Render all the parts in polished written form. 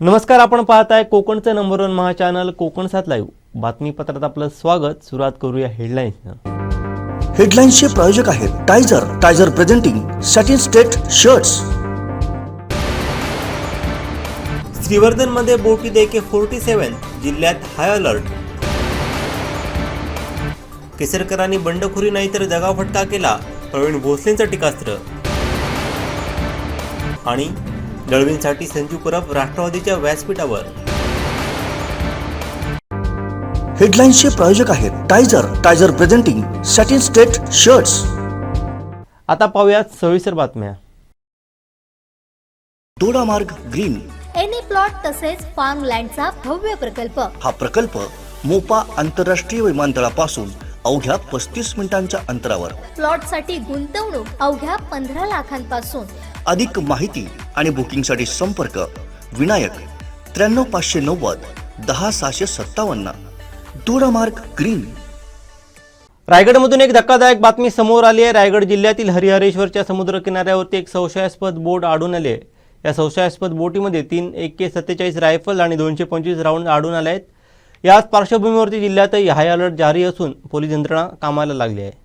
नमस्कार, आपण पाहताय कोकणचं number 1 Maha channel Konkan 7 live बातमीपत्रात आपलं स्वागत। सुरुवात करूया हेडलाईन्सनं। हेडलाईन्सचे प्रायोजक आहेत Tizer presenting satin state shirts. श्रीवर्धनमध्ये बोटीत AK-47, जिल्ह्यात हाय अलर्ट। केसरकरांनी बंडखोरी नाही तर जगाफटका केला, प्रवीण भोसलेंचं टीकास्त्र। आणि दळवींसाठी संजू परब राष्ट्रवादीच्या व्यासपीठावर। हेडलाईन्सचे प्रायोजक आहेत Tizer presenting satin state shirts. आता पाहूयात सविस्तर बातम्या। दोडामार्ग ग्रीन एनी प्लॉट तसेच फार्म लँडचा भव्य प्रकल्प। हा प्रकल्प मोपा आंतरराष्ट्रीय विमानतळापासून अवघ्या 35 मिनिटांच्या अंतरावर। प्लॉट साठी गुंतवणूक अवघ्या 15 लाखांपासून। अधिक माहिती आणि बुकिंगसाठी संपर्क विनायक 93 590 10657। दोडामार्ग ग्रीन। रायगडमधून एक धक्कादायक बातमी समोर आली आहे। रायगड जिल्ह्यातील हरिहरेश्वरच्या समुद्र किनाऱ्यावरती एक संशयास्पद बोट आढळून आले आहे। या संशयास्पद बोटीमध्ये 3 AK-47 रायफल आणि 225 राऊंड आढळून आले आहेत। याच पार्श्वभूमीवरती जिल्ह्यातही हाय अलर्ट जारी असून पोलीस यंत्रणा कामाला लागली आहे।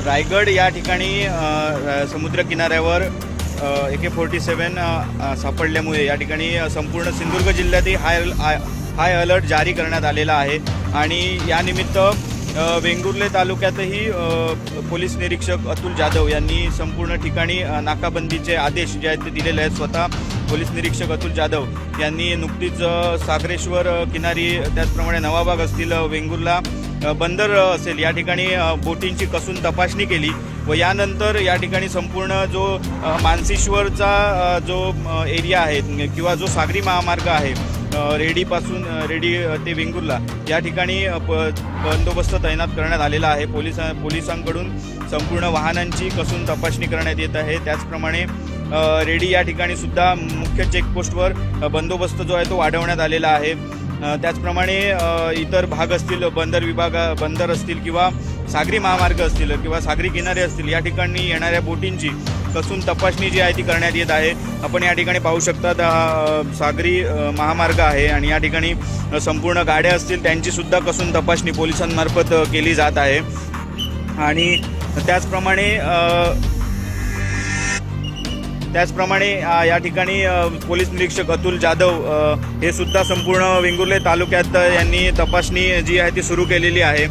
रायगड या ठिकाणी समुद्र किनाऱ्यावर AK-47 सापडल्यामुळे या ठिकाणी संपूर्ण सिंधुदुर्ग जिल्ह्यातही हाय अलर्ट जारी करण्यात आलेला आहे। आणि यानिमित्त वेंगुर्ले तालुक्यातही पोलीस निरीक्षक अतुल जाधव यांनी संपूर्ण ठिकाणी नाकाबंदीचे आदेश जे आहेत ते दिलेले आहेत। स्वतः पोलीस निरीक्षक अतुल जाधव यांनी नुकतीच सागरेश्वर किनारी, त्याचप्रमाणे नवाबाग असतील, वेंगुर्ला बंदर असेल या ठिकाणी बोटींची कसून तपासणी केली व यानंतर या ठिकाणी संपूर्ण जो मानसेश्वरचा जो एरिया आहे किंवा जो सागरी महामार्ग आहे रेडी ते वेंगुर्ला या ठिकाणी बंदोबस्त तैनात करण्यात आलेला आहे। पोलिसांकडून संपूर्ण वाहनांची कसून तपासणी करण्यात येत आहे। त्याचप्रमाणे रेडी या ठिकाणी सुद्धा मुख्य चेकपोस्टवर बंदोबस्त जो आहे तो वाढवण्यात आलेला आहे। त्याचप्रमाणे इतर भाग असतील, बंदर असतील किंवा सागरी महामार्ग असतील किंवा सागरी किनारे असतील या ठिकाणी येणाऱ्या बोटींची कसून तपासणी जी आहे ती करण्यात येत आहे। आपण या ठिकाणी पाहू शकता सागरी महामार्ग आहे आणि या ठिकाणी संपूर्ण गाड्या असतील त्यांची सुद्धा कसून तपासणी पोलिसांमार्फत केली जात आहे। आणि त्याचप्रमाणे या ठिकाणी पोलीस निरीक्षक अतुल जाधव हे सुद्धा संपूर्ण वेंगुर्ले तालुक्यात यांनी तपासणी जी आहे ती सुरू केलेली आहे।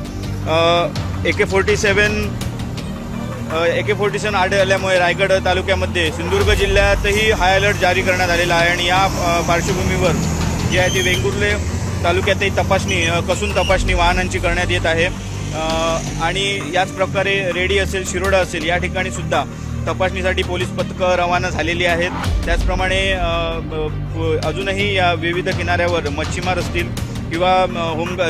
AK-47 आढळल्यामुळे रायगड तालुक्यामध्ये सिंधुदुर्ग जिल्ह्यातही हाय अलर्ट जारी करण्यात आलेला आहे। आणि या पार्श्वभूमीवर जी आहे ती वेंगुर्ले तालुक्यातही कसून तपासणी वाहनांची करण्यात येत आहे। आणि याच प्रकारे रेडी असेल, शिरोडा असेल या ठिकाणी सुद्धा तपासणीसाठी पोलीस पथकं रवाना झालेली आहेत। त्याचप्रमाणे अजूनही या विविध किनाऱ्यावर मच्छीमार असतील किंवा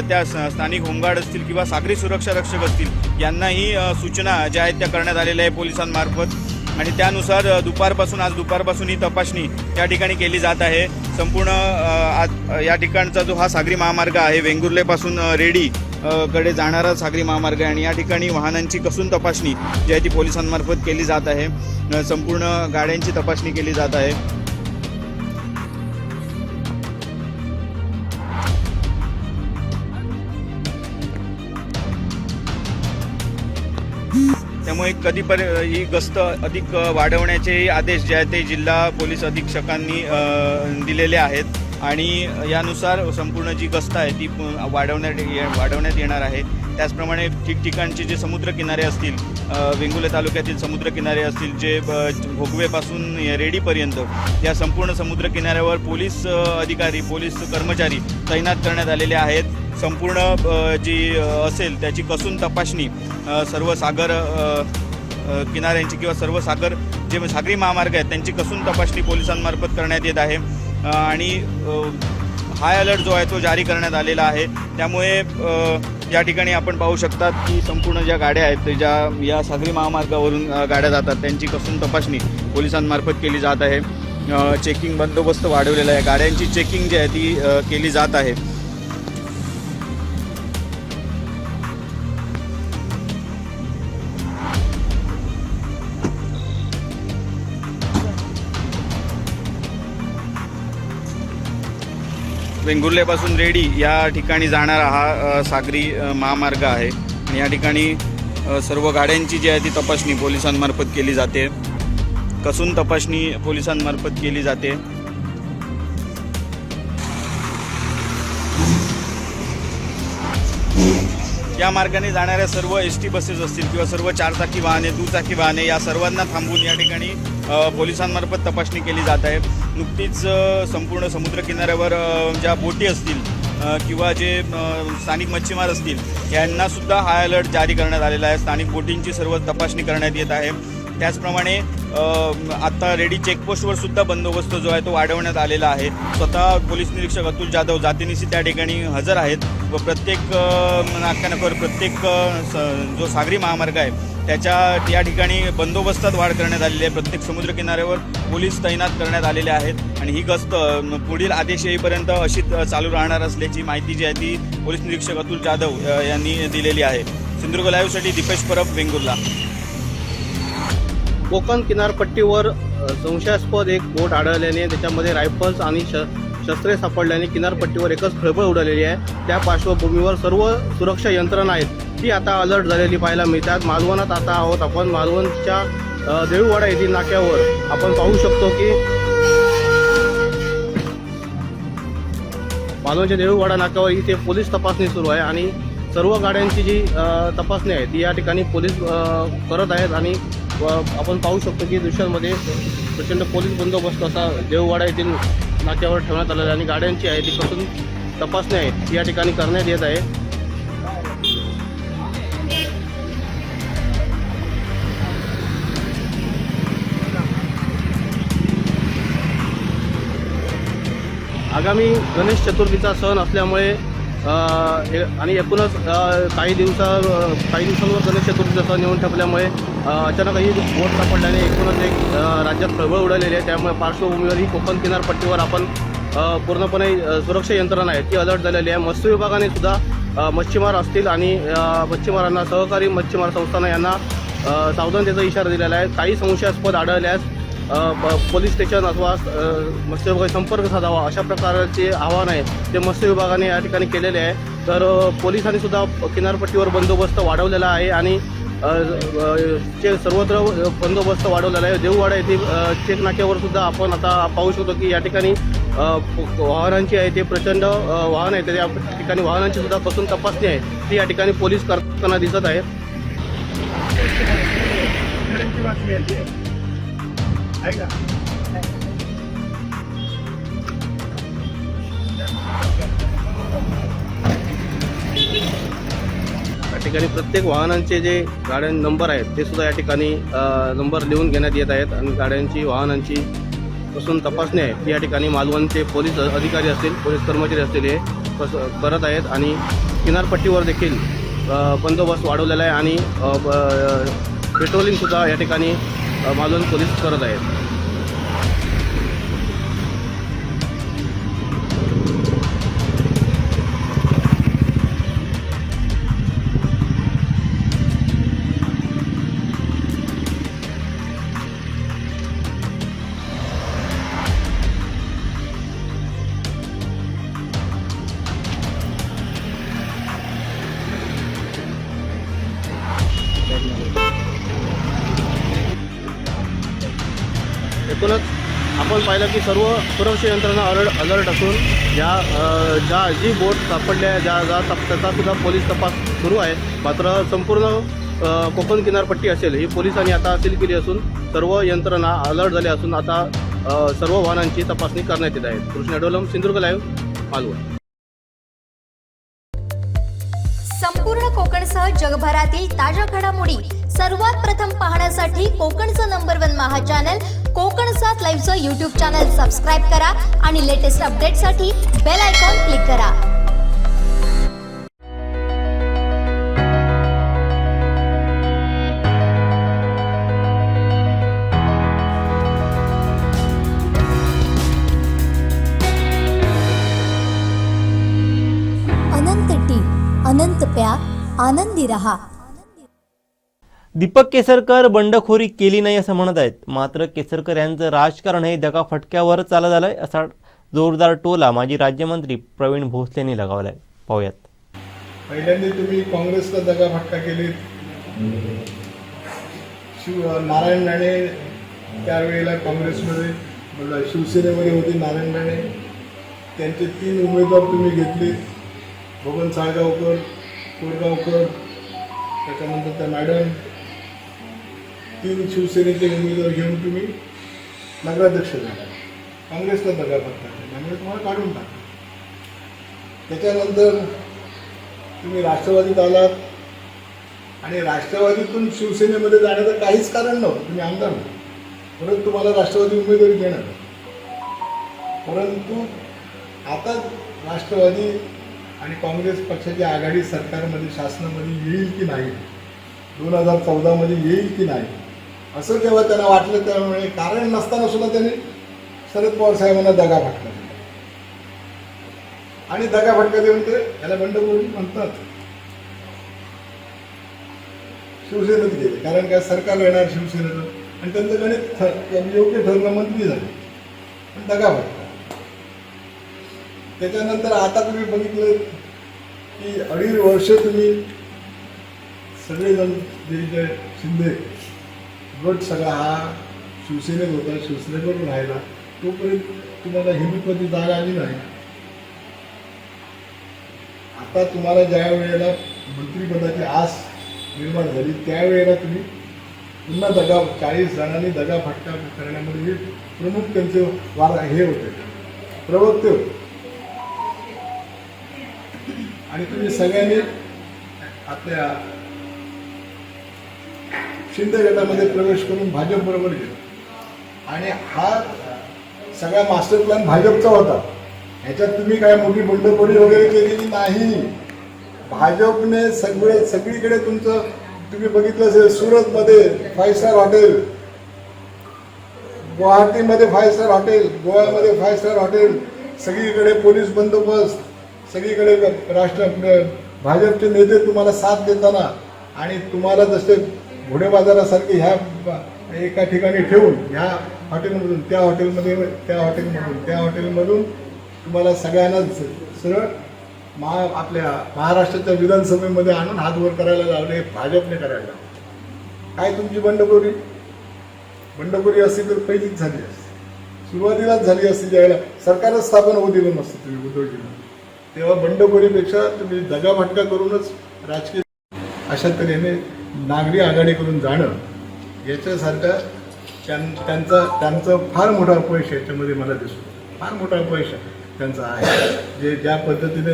त्या स्थानिक होमगार्ड असतील किंवा सागरी सुरक्षा रक्षक असतील यांनाही सूचना ज्या आहेत त्या करण्यात आलेल्या आहे पोलिसांमार्फत। आणि त्यानुसार आज दुपारपासून ही तपासणी या ठिकाणी केली जात आहे। संपूर्ण या ठिकाणचा जो हा सागरी महामार्ग आहे वेंगुर्लेपासून रेडी कडे जाणारा सागरी महामार्ग आहे आणि या ठिकाणी वाहनांची कसून तपासणी जी आहे ती पोलिसांमार्फत केली जात आहे। संपूर्ण गाड्यांची तपासणी केली जात आहे। त्यामुळे ही गस्त अधिक वाढवण्याचे आदेश जे आहेत ते जिल्हा पोलीस अधीक्षकांनी दिलेले आहेत। आणि यानुसार संपूर्ण जी गस्त आहे ती वाढवण्यात येणार आहे। त्याचप्रमाणे ठिकठिकाणचे जे समुद्र किनारे असतील, वेंगुर्ले तालुक्यातील समुद्र किनारे असतील, जे भोगवेपासून रेडीपर्यंत या संपूर्ण समुद्र किनाऱ्यावर पोलीस अधिकारी, पोलीस कर्मचारी तैनात करण्यात आलेले आहेत। संपूर्ण जी असेल त्याची कसून तपासणी सर्व सागर किनाऱ्यांची किंवा सर्व जे सागरी महामार्ग आहेत त्यांची कसून तपासणी पोलिसांमार्फत करण्यात येत आहे। आणि हाय अलर्ट जो आहे तो जारी करण्यात आलेला आहे। त्यामुळे या ठिकाणी आपण पाहू शकतात की संपूर्ण ज्या गाड्या आहेत ज्या या सागरी महामार्गावरून गाड्या जातात त्यांची कसून तपासणी पोलिसांमार्फत केली जात आहे। चेकिंग बंदोबस्त वाढवलेला आहे, गाड्यांची चेकिंग जी आहे ती केली जात आहे। वेंगुर्ल्यापासून रेडी या ठिकाणी जाणारा हा सागरी महामार्ग आहे आणि या ठिकाणी सर्व गाड्यांची जी आहे ती तपासणी पोलिसांमार्फत केली जाते, कसून तपासणी पोलिसांमार्फत केली जाते। या मार्गाने जाणाऱ्या सर्व एसटी बसेस असतील किंवा सर्व चारचाकी वाहने, दुचाकी वाहने या सर्वांना थांबवून या ठिकाणी पोलिसांमार्फत तपासणी केली जात आहे। नुकतीच संपूर्ण समुद्रकिनाऱ्यावर ज्या बोटी असतील किंवा जे स्थानिक मच्छीमार असतील यांनासुद्धा हाय अलर्ट जारी करण्यात आलेला आहे। स्थानिक बोटींची सर्व तपासणी करण्यात येत आहे। त्याचप्रमाणे आता रेडी चेकपोस्टवर सुद्धा बंदोबस्त जो आहे तो वाढवण्यात आलेला आहे। स्वतः पोलीस निरीक्षक अतुल जाधव जातीनिशी त्या ठिकाणी हजर आहेत व प्रत्येक नाक्यानाक्यावर प्रत्येक जो सागरी महामार्ग आहे त्याच्या या ठिकाणी बंदोबस्तात वाढ करण्यात आलेली आहे। प्रत्येक समुद्रकिनाऱ्यावर पोलीस तैनात करण्यात आलेले आहेत आणि ही गस्त पुढील आदेश येईपर्यंत अशीच चालू राहणार असल्याची माहिती जी आहे ती पोलीस निरीक्षक अतुल जाधव यांनी दिलेली आहे। सिंधुदुर्ग लाईव्हसाठी दीपेश परब, वेंगुर्ला। कोकण किनारपट्टीवर संशयास्पद एक बोट आढळल्याने त्याच्यामध्ये रायफल्स आणि शस्त्रे सापडल्याने किनारपट्टीवर एकच खळबळ उडालेली आहे। त्या पार्श्वभूमीवर सर्व सुरक्षा यंत्रणा आहेत ती आता अलर्ट झालेली पाहायला मिळतात। मालवणात आता आहोत आपण, मालवणच्या देऊळवाडा येथील नाक्यावर आपण पाहू शकतो की मालवणच्या देऊळवाडा नाक्यावर इथे पोलीस तपासणी सुरू आहे आणि सर्व गाड्यांची जी तपासणी आहे ती या ठिकाणी पोलीस करत आहेत आणि आपण पाहू शकतो की दृश्यांमध्ये प्रचंड पोलीस बंदोबस्त असा देऊळवाडा येथील नाक्यावर ठेवण्यात आलेला आहे आणि गाड्यांची आहे ती कसून तपासणी आहे ती या ठिकाणी करण्यात येत आहे। आगामी गणेश चतुर्थीचा सण असल्यामुळे आणि एकूणच काही दिवसांवर गणेश चतुर्थीचा सण येऊन ठेपल्यामुळे अचानक ही बोट सापडल्याने एकूणच एक राज्यात खळबळ उडालेली आहे। त्यामुळे पार्श्वभूमीवर ही कोकण किनारपट्टीवर आपण पूर्णपणे सुरक्षा यंत्रणा आहे ती अलर्ट झालेली आहे। मत्स्य विभागाने सुद्धा मच्छीमार असतील आणि मच्छीमारांना सहकारी मच्छीमार संस्थांना यांना सावधानतेचा इशारा दिलेला आहे। काही संशयास्पद आढळल्यास पोलीस स्टेशन अथवा मत्स्य विभागाशी संपर्क साधावा अशा प्रकारचे आवाहन आहे ते मत्स्य विभागाने या ठिकाणी केलेले आहे। तर पोलिसांनी सुद्धा किनारपट्टीवर बंदोबस्त वाढवलेला आहे आणि सर्वत्र बंदोबस्त वाढवलेला आहे। देऊळवाडा येथील चेक नाक्यावर सुद्धा आपण आता पाहू शकतो की या ठिकाणी वाहनांची आहे ते प्रचंड वाहन आहे त्या ठिकाणी वाहनांची सुद्धा कसून तपासणी आहे ती या ठिकाणी पोलीस करताना दिसत आहे। या ठिकाणी प्रत्येक वाहनांचे जे गाड्या नंबर आहेत ते सुद्धा या ठिकाणी नंबर लिहून घेण्यात येत आहेत आणि गाड्यांची वाहनांची पासून तपासणी आहे ती या ठिकाणी मालवणचे पोलीस अधिकारी असतील, पोलीस कर्मचारी असतील हे करत आहेत आणि किनारपट्टीवर देखील बंदोबस्त वाढवलेला आहे आणि पेट्रोलिंगसुद्धा या ठिकाणी मालवण पोलीस करत आहेत। एकूणच आपण पाहिलं की सर्व सुरक्षा यंत्रणा अलर्ट असून जी बोट सापडल्या त्याचा सुद्धा पोलीस तपास सुरू आहे। मात्र संपूर्ण कोकण किनारपट्टी असेल ही पोलिसांनी आता सील केली असून सर्व यंत्रणा अलर्ट झाल्या असून आता सर्व वाहनांची तपासणी करण्यात येत आहे। कृष्ण डोलम, सिंधुदुर्ग लाईव्ह, मालवण। संपूर्ण कोकणसह जगभरातील ताज्या घडामोडी सर्वात प्रथम पाहण्यासाठी कोकणचं नंबर 1 महा चॅनल कोकण 7 लाईव्हचं यूट्यूब चॅनल सबस्क्राईब करा आणि लेटेस्ट अपडेटसाठी बेल आयकॉन क्लिक करा. अनंत टी, अनंत प्या, आनंदी रहा. दीपक केसरकर बंडखोरी केली नाही असं म्हणत आहेत. मात्र केसरकर यांचं राजकारण हे दगाफटक्यावर चालत आलंय असा जोरदार टोला माजी राज्यमंत्री प्रवीण भोसले यांनी लगावलाय. पाहूयात. पहिल्यांदा तुम्ही काँग्रेसला दगाफटका केली. नारायण राणे त्यावेळेला काँग्रेसमध्ये शिवसेनेमध्ये होते. नारायण राणे त्यांचे 3 उमेदवार तुम्ही घेतले. बबन साळगावकर, कोरगावकर, त्याच्यानंतर त्या मॅडम, 3 शिवसेनेचे उमेदवार घेऊन तुम्ही नगराध्यक्ष झाला. काँग्रेसला दगाफटका केला म्हणजे तुम्हाला काढून टाकलं. त्याच्यानंतर तुम्ही राष्ट्रवादीत आलात आणि राष्ट्रवादीतून शिवसेनेमध्ये जाण्याचं काहीच कारण नव्हतं. तुम्ही आमदार होते, परत तुम्हाला राष्ट्रवादी उमेदवारी देणार. परंतु आता राष्ट्रवादी आणि काँग्रेस पक्षाची आघाडी सरकारमध्ये शासनामध्ये येईल की नाही, 2014मध्ये येईल की नाही असं जेव्हा त्यांना वाटलं त्यामुळे कारण नसताना सुद्धा त्यांनी शरद पवार साहेबांना दगाफटका दिला. आणि दगाफटका देऊन ते याला बंडखोरी म्हणतात. शिवसेनेत गेले कारण काय सरकार येणार शिवसेनेचं आणि त्यांचं गणित योग्य ठरलं, मंत्री झाले. पण दगाफटका. त्याच्यानंतर आता तुम्ही बघितलं की 2.5 वर्ष तुम्ही सगळेजण जे शिंदे गट सगळा हा शिवसेनेत होता, शिवसेनेकडून राहिला. तोपर्यंत तुम्हाला हिंदुत्वाची जाग आली नाही. आता तुम्हाला ज्या वेळेला मंत्रिपदाची आस निर्माण झाली त्यावेळेला तुम्ही पुन्हा 40 जणांनी दगाफटका करण्यामध्ये प्रमुख त्यांचे हे होते, प्रवक्ते होते. आणि तुम्ही सगळ्यांनी आपल्या शिंदे गटामध्ये प्रवेश करून भाजप बरोबर गेला. आणि हा सगळा मास्टर प्लॅन भाजपचा होता. ह्याच्यात तुम्ही काय मोठी बंडखोरी वगैरे केलेली नाही. भाजपने सगळीकडे तुमचं तुम्ही बघितलं असेल. सुरतमध्ये 5 स्टार हॉटेल, गुवाहाटीमध्ये 5 स्टार हॉटेल, गोव्यामध्ये 5 स्टार हॉटेल, सगळीकडे पोलीस बंदोबस्त, सगळीकडे भाजपचे नेते तुम्हाला साथ देताना आणि तुम्हाला जसे घोडे बाजारासारखे ह्या एका ठिकाणी ठेवून ह्या हॉटेलमधून त्या हॉटेलमध्ये, त्या हॉटेलमधून त्या हॉटेलमधून तुम्हाला सगळ्यांना सरळ आपल्या महाराष्ट्राच्या विधानसभेमध्ये आणून हात वर करायला लावले. भाजपने करायला लावले. काय तुमची बंडखोरी असती तर पहिलीच झाली असती, सुरुवातीलाच झाली असती. ज्यावेळेला सरकारच स्थापन होऊ दिलं नसतं तुम्ही उद्धवजींना. तेव्हा बंडखोरीपेक्षा तुम्ही दगाफटका करूनच राजकीय अशा तऱ्हेने नागरी आघाडी करून जाणं याच्यासारखं त्यांचं फार मोठा अपयश याच्यामध्ये मला दिसतो. फार मोठा अपयश त्यांचं आहे. जे ज्या पद्धतीने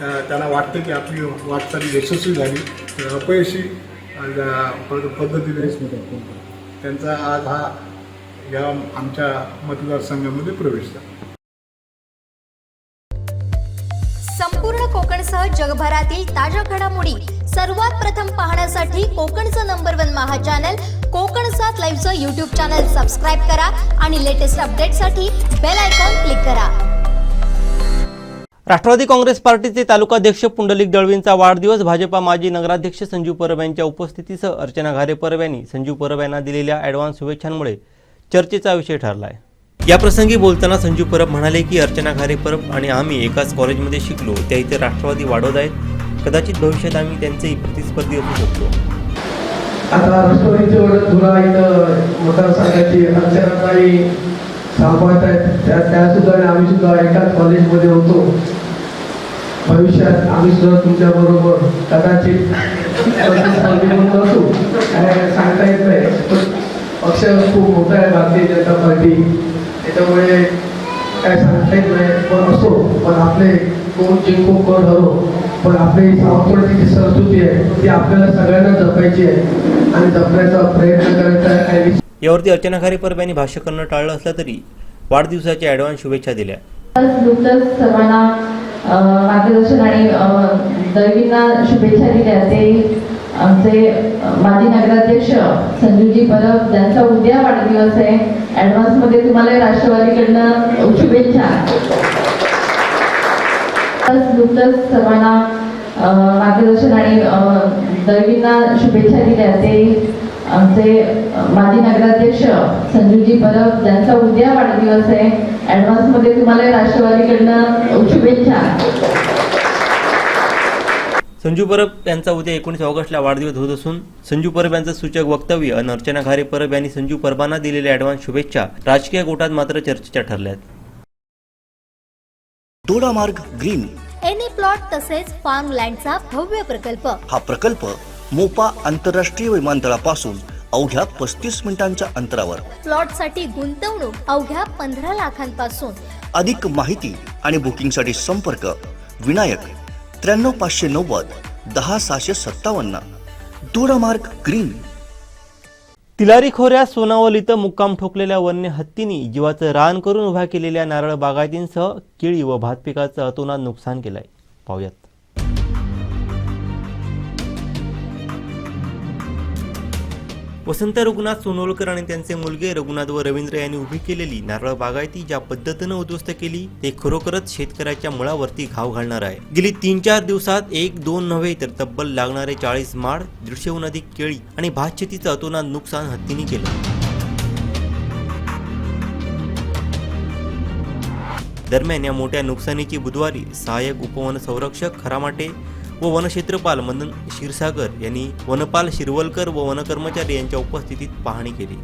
त्यांना वाटतं की आपली वाटचाल यशस्वी झाली, तर अपयशी पद्धतीने त्यांचा आज हा या आमच्या मतदारसंघामध्ये प्रवेश झाला. संपूर्ण कोकणसह जगभरातील ताज्या घडामोडी सर्वात प्रथम पाहण्यासाठी कोकणचं नंबर 1 महा चॅनल कोकण 7 लाईव्हचं यूट्यूब चॅनल सबस्क्राईब करा आणि लेटेस्ट अपडेटसाठी बेल आयकॉन क्लिक करा. राष्ट्रवादी काँग्रेस पार्टीचे तालुकाध्यक्ष पुंडलिक दळवींचा वाढदिवस. भाजपा माजी नगराध्यक्ष संजीव परब यांच्या उपस्थितीसह अर्चना घारे परब यांनी संजीव परब यांना दिलेल्या ॲडव्हान्स शुभेच्छांमुळे चर्चेचा विषय ठरला आहे. याप्रसंगी बोलताना संजीव परब म्हणाले की अर्चना घारे परब आणि आम्ही एकाच कॉलेजमध्ये शिकलो. त्या इथे राष्ट्रवादी वाढवत आहेत. कदाचित भविष्यात आम्ही त्यांचेही प्रतिस्पर्धी असू शकतो. आता राष्ट्रवादीचे वडील तुला इथं मतदारसंघाची अर्चनाताई सांभाळत आहेत. त्या सुद्धा आम्ही सुद्धा एकाच कॉलेजमध्ये होतो. भविष्यात आम्ही सुद्धा तुमच्याबरोबर कदाचित प्रतिस्पर्धी म्हणून असू, काय सांगता येत नाही. पक्ष खूप मोठा आहे भारतीय जनता पार्टी, त्याच्यामुळे काय सांगता येत नाही. पण असो, पण आपले कोण जिंको कोण हरो, पण आपली सावंतवाडीची जी संस्कृती आहे ती आपल्याला सगळ्यांना जपायची आहे आणि जपण्याचा प्रयत्न करायचा आहे. यावरती अर्चना खारे परब यांनी भाष्य करणं टाळलं असलं तरी वाढदिवसाच्या ॲडव्हान्स शुभेच्छा दिल्या. नुकतंच सर्वांना मार्गदर्शन आणि दैवींना शुभेच्छा दिल्या. ते आमचे माजी नगराध्यक्ष संजूजी परब ज्यांचा उद्या वाढदिवस आहे. ॲडव्हान्समध्ये तुम्हाला राष्ट्रवादीकडनं शुभेच्छा. नुकतंच सर्वांना मार्गदर्शन आणि दैवींना शुभेच्छा दिल्या. ते आमचे माजी नगराध्यक्ष संजूजी परब ज्यांचा उद्या वाढदिवस आहे. ॲडव्हान्समध्ये तुम्हाला राष्ट्रवादीकडनं शुभेच्छा. संजू परब यांचा उद्या 19 ऑगस्टला वाढदिवस होत असून संजू परब यांचं सूचक वक्तव्य आणि अर्चना खारे परब यांनी संजू परबांना दिलेल्या ॲडव्हान्स शुभेच्छा राजकीय गोटात मात्र चर्चेच्या ठरल्यात. दोडामार्ग ग्रीन एनी प्लॉट तसेच फार्म लँडचा भव्य प्रकल्प. हा प्रकल्प मोपा आंतरराष्ट्रीय विमानतळापासून अवघ्या 35 मिनिटांच्या अंतरावर. प्लॉटसाठी गुंतवणूक अवघ्या 15 लाखांपासून. अधिक माहिती आणि बुकिंगसाठी संपर्क विनायक 93 590 10 657. दोडामार्ग ग्रीन. तिलारी खोऱ्यात सोनावल इथं मुक्काम ठोकलेल्या वन्य हत्तींनी जीवाचं रान करून उभ्या केलेल्या नारळ बागायतींसह केळी व भात पिकाचं अतोनात नुकसान केलंय. पाहूयात. वसंत रघुनाथ सोनवलकर आणि त्यांचे मुलगे रघुनाथ व रवींद्र यांनी उभी केलेली नारळ बागायती ज्या पद्धतीनं उद्ध्वस्त केली ते खरोखरच शेतकऱ्याच्या मुळावरती घाव घालणार आहे. गेली 3-4 दिवसात 1-2 नव्हे तर तब्बल लागणारे 40 माड, 150हून अधिक केळी आणि भात शेतीचं अतोनात नुकसान हत्तींनी केलं. दरम्यान या मोठ्या नुकसानीची बुधवारी सहाय्यक उपवन संरक्षक खरामाटे व वनक्षेत्रपाल मदन क्षीरसागर यांनी वनपाल शिरवलकर व वनकर्मचारी यांच्या उपस्थितीत पाहणी केली.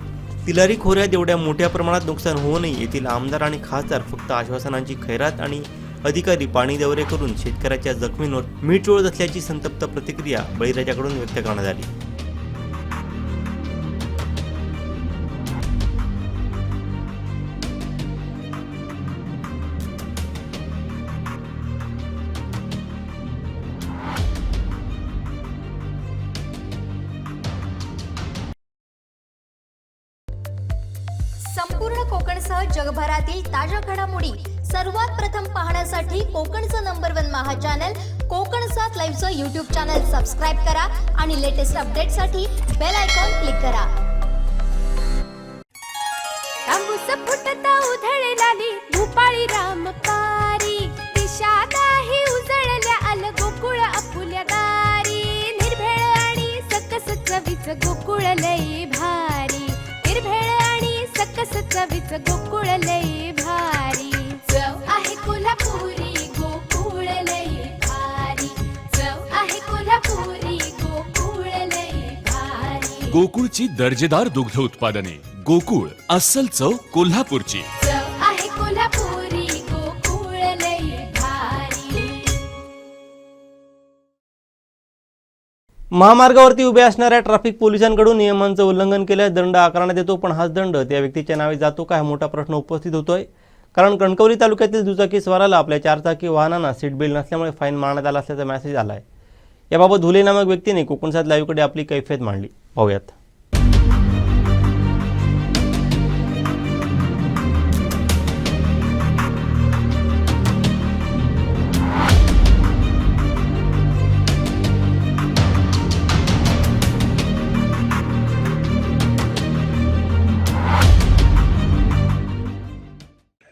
तिलारी खोऱ्यात एवढ्या मोठ्या प्रमाणात नुकसान होऊ नये येथील आमदार आणि खासदार फक्त आश्वासनांची खैरात आणि अधिकारी पाणी दौरे करून शेतकऱ्याच्या जखमींवर मीठ चोळत असल्याची संतप्त प्रतिक्रिया बळीराजाकडून व्यक्त करण्यात आली. संपूर्ण कोकणसह जगभरातील ताज्या घडामोडी सर्वात प्रथम पाहण्यासाठी कोकणचं नंबर 1 महा चॅनल कोकण 7 लाईव्हचं यूट्यूब चॅनल सबस्क्राईब करा आणि लेटेस्ट अपडेटसाठी बेल आयकॉन क्लिक करा. तांबूस फुटता उधळलाली भूपाळी रामपारी दिशादाही उजळल्या आल गोकुळ आपुल्या दारी. निर्भेळ आणि सकस चवीच गोकुळ लई भारी. निर्भेळ आणि सकस चवीच गोकुळ लई भारी. चव आहे कोल्हापुरी गोकुळ लई भारी. चव आहे कोल्हापुरी गोकुळ लई भारी. गोकुळची दर्जेदार दुग्ध उत्पादने. गोकुळ अस्सल चव कोल्हापूरची. चव आहे कोल्हापुरी गोकुळ लई भारी. महामार्गावरती उभे असणाऱ्या ट्रॅफिक पोलिसांकडून नियमांचं उल्लंघन केल्यास दंड आकारण्यात येतो, पण हाच दंड त्या व्यक्तीच्या नावे जातो का हा मोठा प्रश्न उपस्थित होतोय. कारण कणकवली तालुक्यातील दुचाकी स्वाराला आपल्या 4 चाकी वाहनांना सीट बेल्ट नसल्यामुळे फाईन मारण्यात आला असल्याचा मेसेज आला आहे. याबाबत धुले नामक व्यक्तीने कोकण 7 लाईव्हकडे आपली कैफियत मांडली. पाहूयात.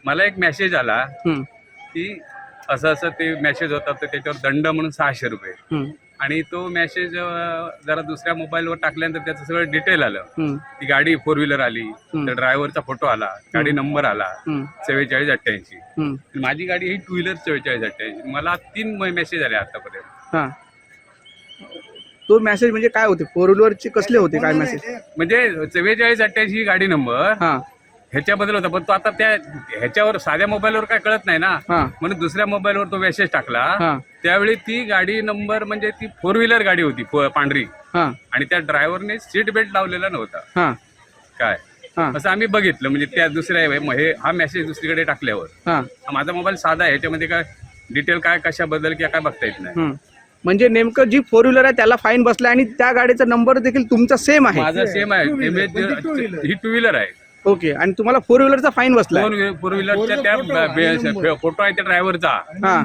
मला एक मेसेज आला की असं असं ते मेसेज होता तर त्याच्यावर दंड म्हणून 600 रुपये. आणि तो मेसेज जरा दुसऱ्या मोबाईलवर टाकल्यानंतर त्याचं सगळं डिटेल आलं. ती गाडी 4 व्हीलर आली, तर ड्रायव्हरचा फोटो आला, गाडी नंबर आला 4488. माझी गाडी ही 2 व्हीलर 4488. मला 3 मेसेज आले आतापर्यंत. तो मेसेज म्हणजे काय होते? 4 व्हीलरचे कसले होते? काय मेसेज म्हणजे 4488 ही गाडी नंबर ह्याच्याबद्दल होता, पण तो आता त्या ह्याच्यावर साध्या मोबाईलवर काय कळत नाही ना, म्हणून दुसऱ्या मोबाईलवर तो मेसेज टाकला. त्यावेळी ती गाडी नंबर म्हणजे ती 4 व्हीलर गाडी होती पांढरी, आणि त्या ड्रायव्हरने सीट बेल्ट लावलेला नव्हता. काय असं आम्ही बघितलं, म्हणजे त्या दुसऱ्या हा मेसेज दुसरीकडे टाकल्यावर. माझा मोबाईल साधा आहे, ह्याच्यामध्ये काय डिटेल काय कशाबद्दल किंवा काय बघता येत नाही. म्हणजे नेमकं जी 4 व्हीलर आहे त्याला फाईन बसला आणि त्या गाडीचा नंबर देखील तुमचा सेम आहे. माझा सेम आहे. ही 2 व्हीलर आहे. ओके. आणि तुम्हाला 4 व्हीलरचा फाईन बसला. 4 व्हीलरच्या त्या फोटो आहे त्या ड्रायव्हरचा,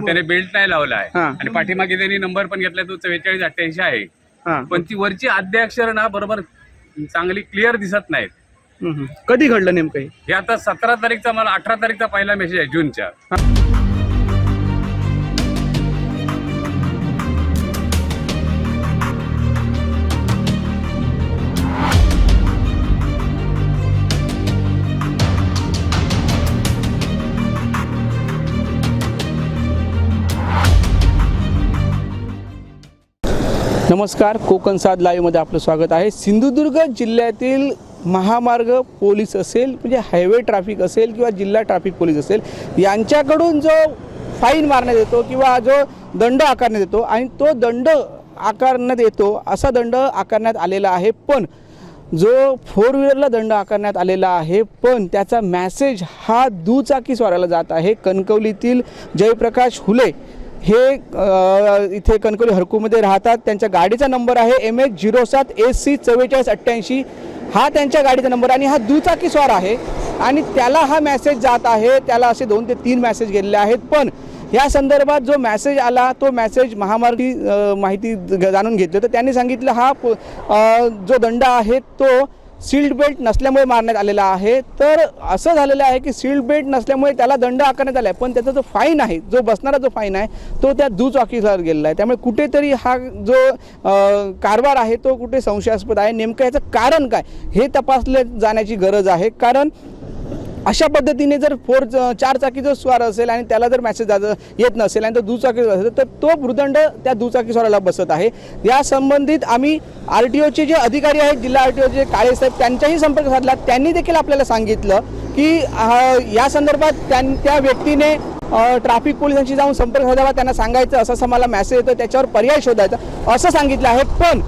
त्याने बेल्ट नाही लावला आहे आणि पाठीमागे त्यांनी नंबर पण घेतला तो 4488 आहे. पण ती वरची अध्यक्षर ना बरोबर चांगली क्लिअर दिसत नाहीत. कधी घडलं नेमकं हे आता 17 तारीखचा, मला 18 तारीखचा पहिला मेसेज आहे जूनच्या. नमस्कार, कोकण साद लाईव्हमध्ये आपलं स्वागत आहे. सिंधुदुर्ग जिल्ह्यातील महामार्ग पोलीस असेल, म्हणजे हायवे ट्रॅफिक असेल किंवा जिल्हा ट्रॅफिक पोलीस असेल, यांच्याकडून जो फाईन मारण्यात येतो किंवा जो दंड आकारण्यात येतो आणि तो दंड आकारण्यात येतो, असा दंड आकारण्यात आलेला आहे. पण जो 4 व्हीलरला दंड आकारण्यात आलेला आहे, पण त्याचा मॅसेज हा दुचाकीस्वाराला जात आहे. कणकवलीतील जयप्रकाश हुले हे इथे कणकवली हरकूमध्ये राहतात. त्यांच्या गाडीचा नंबर आहे MH07SC 4488. हा त्यांच्या गाडीचा नंबर आणि हा दुचाकीस्वार आहे आणि त्याला हा मेसेज जात आहे. त्याला असे 2 ते 3 मेसेज गेलेले आहेत. पण या संदर्भात जो मेसेज आला तो मेसेज महामार्गी माहिती जाणून घेतली तर त्यांनी सांगितलं हा जो दंड आहे तो सील्ड बेल्ट नसल्यामुळे मारण्यात आलेला आहे. तर असं झालेलं आहे की सील्ड बेल्ट नसल्यामुळे त्याला दंड आकारण्यात आला आहे, पण त्याचा जो फाईन आहे, जो बसणारा जो फाईन आहे तो त्या दुचाकीवर गेलेला आहे. त्यामुळे कुठेतरी हा जो कारभार आहे तो कुठे संशयास्पद आहे. नेमकं याचं कारण काय हे तपासले जाण्याची गरज आहे. कारण अशा पद्धतीने जर 4 चाकी जो स्वार असेल आणि त्याला जर मेसेज येत नसेल आणि तो दुचाकी असेल तर तो भूदंड त्या दुचाकी स्वाराला बसत आहे. या संबंधित आम्ही RTOचे जे अधिकारी आहेत, जिल्हा RTOचे काळे साहेब, त्यांच्याही संपर्क साधला. त्यांनी देखील आपल्याला सांगितलं की या संदर्भात त्या व्यक्तीने ट्रॅफिक पोलिसांशी जाऊन संपर्क साधावा, त्यांना सांगायचं असं मला मेसेज येतो, त्याच्यावर पर्याय शोधायचा असं सांगितलं आहे. पण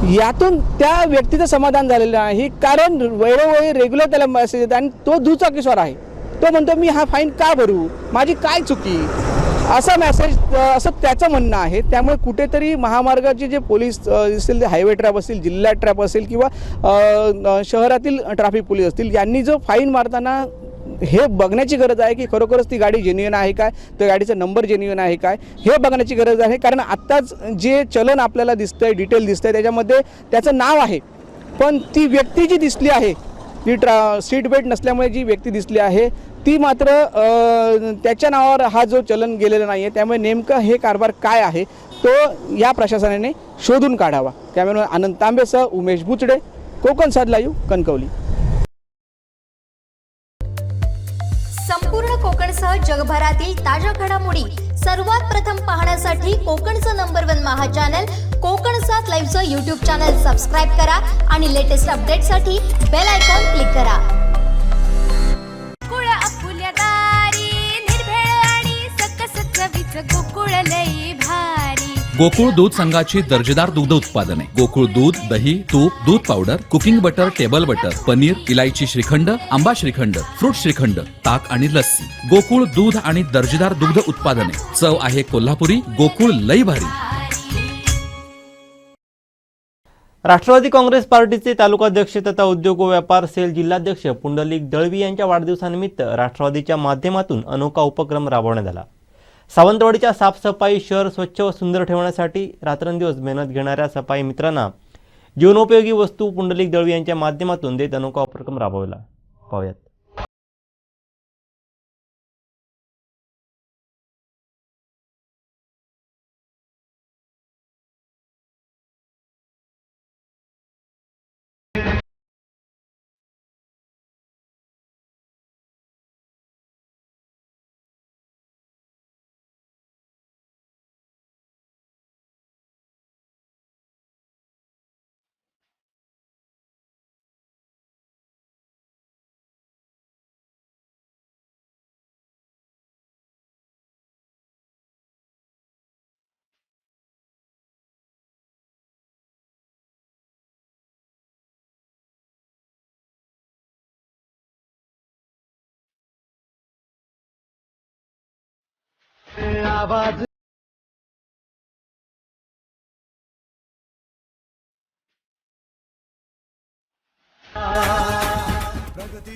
यातून त्या व्यक्तीचं समाधान झालेलं नाही, कारण वेळोवेळी रेग्युलर त्याला मेसेज येतात आणि तो दुचाकीस्वार आहे. तो म्हणतो मी हा फाईन का भरू, माझी काय चुकी, असा मेसेज, असं त्याचं म्हणणं आहे. त्यामुळे कुठेतरी महामार्गाचे जे पोलीस असतील, हायवे ट्रॅप असतील, जिल्हा ट्रॅप असेल किंवा शहरातील ट्रॅफिक पोलीस असतील, यांनी जो फाईन मारताना हे बघण्याची गरज आहे की खरोखरच ती गाडी जेन्युइन आहे काय, त्या गाडीचा नंबर जेन्युइन आहे काय, हे बघण्याची गरज आहे. कारण आत्ताच जे चलन आपल्याला दिसतंय, डिटेल दिसतंय, त्याच्यामध्ये त्याचं नाव आहे, पण ती व्यक्ती जी दिसली आहे, ती सीट बेल्ट नसल्यामुळे जी व्यक्ती दिसली आहे ती मात्र त्याच्या नावावर हा जो चलन गेलेला नाही आहे. त्यामुळे नेमकं हे कारभार काय आहे तो या प्रशासनाने शोधून काढावा. त्यामुळे आनंद तांबेसह उमेश बुचडे, कोकण साद लाईव्ह, कणकवली. संपूर्ण कोकणसह जगभरातील ताज्या घडामोडी सर्वात प्रथम पाहण्यासाठी कोकणचं नंबर 1 महा चॅनल कोकण सात लाईव्हचं यूट्यूब चॅनल सबस्क्राईब करा आणि लेटेस्ट अपडेटसाठी बेल आयकॉन क्लिक करा. गोकुळ आपुल्या दारी निर्भेळ आणि सकस चवीचं गोकुळ लई भारी. गोकुळ दूध संघाची दर्जेदार दुग्ध उत्पादने, गोकुळ दूध, दही, तूप, दूध powder, cooking butter, table butter, paneer, इलायची श्रीखंड, आंबा श्रीखंड, फ्रूट श्रीखंड, ताक आणि लस्सी. गोकुळ दूध आणि दर्जेदार दुग्ध उत्पादने, चव आहे कोल्हापुरी, गोकुळ लई भारी. राष्ट्रवादी काँग्रेस पार्टीचे तालुकाध्यक्ष तथा उद्योग व व्यापार सेल जिल्हाध्यक्ष पुंडलिक दळवी यांच्या वाढदिवसानिमित्त राष्ट्रवादीच्या माध्यमातून अनोखा उपक्रम राबवण्यात आला. सावंतवाडीच्या साफसफाई, शहर स्वच्छ व सुंदर ठेवण्यासाठी रात्रंदिवस मेहनत घेणाऱ्या सफाई मित्रांना जीवनोपयोगी वस्तू पुंडलिक दळवी यांच्या माध्यमातून देत अनोखा उपक्रम राबवला. पाहूयात.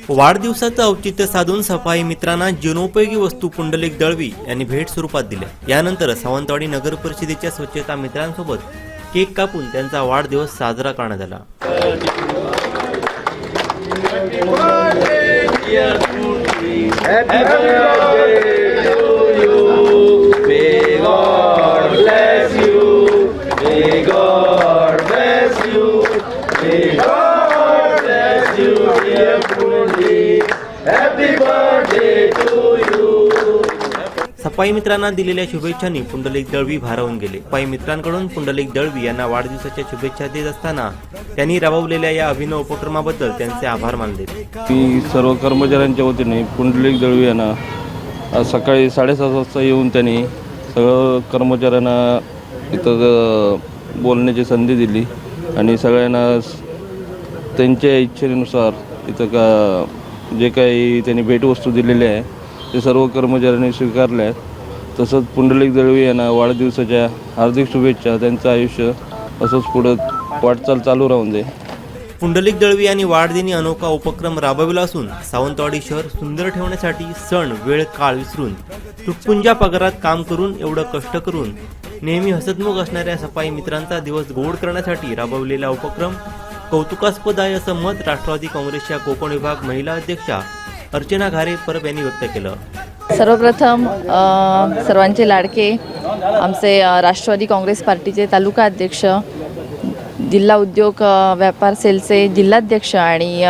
वाढदिवसाचं औचित्य साधून सफाई मित्रांना जीवनोपयोगी वस्तू पुंडलिक दळवी यांनी भेट स्वरूपात दिल्या. यानंतर सावंतवाडी नगर परिषदेच्या स्वच्छता मित्रांसोबत केक कापून त्यांचा वाढदिवस साजरा करण्यात आला. सफाई मित्रांना दिलेल्या शुभेच्छांनी पुंडलिक दळवी भारावून गेले. सफाई मित्रांकडून पुंडलिक दळवी यांना वाढदिवसाच्या शुभेच्छा देत असताना त्यांनी राबवलेल्या या अभिनव उपक्रमाबद्दल त्यांचे आभार मानले. मी सर्व कर्मचाऱ्यांच्या वतीने पुंडलिक दळवी यांना आज सकाळी 7:30 वाजता येऊन त्यांनी सगळं कर्मचाऱ्यांना इथं बोलण्याची संधी दिली आणि सगळ्यांना त्यांच्या इच्छेनुसार इथं जे काही त्यांनी भेटवस्तू दिलेल्या आहे ते सर्व कर्मचाऱ्यांनी स्वीकारल्या आहेत. तसंच पुंडलिक दळवी यांना वाढदिवसाच्या हार्दिक शुभेच्छा. त्यांचं आयुष्य असंच पुढं वाटचाल चालू राहून दे. पुंडलिक दळवी यांनी वाढदिनी अनोखा उपक्रम राबविला असून सावंतवाडी शहर सुंदर ठेवण्यासाठी सण वेळ काळ विसरून तुटपुंजा पगारात काम करून एवढं कष्ट करून नेहमी हसतमुख असणाऱ्या सफाई मित्रांचा दिवस गोड करण्यासाठी राबवलेला उपक्रम कौतुकास्पद आहे असं मत राष्ट्रवादी काँग्रेसच्या कोकण विभाग महिला अध्यक्षा अर्चना घारे परब यांनी व्यक्त केलं. सर्वप्रथम सर्वांचे लाडके आमचे राष्ट्रवादी काँग्रेस पार्टीचे तालुका अध्यक्ष, जिल्हा उद्योग व्यापार सेलचे जिल्हाध्यक्ष आणि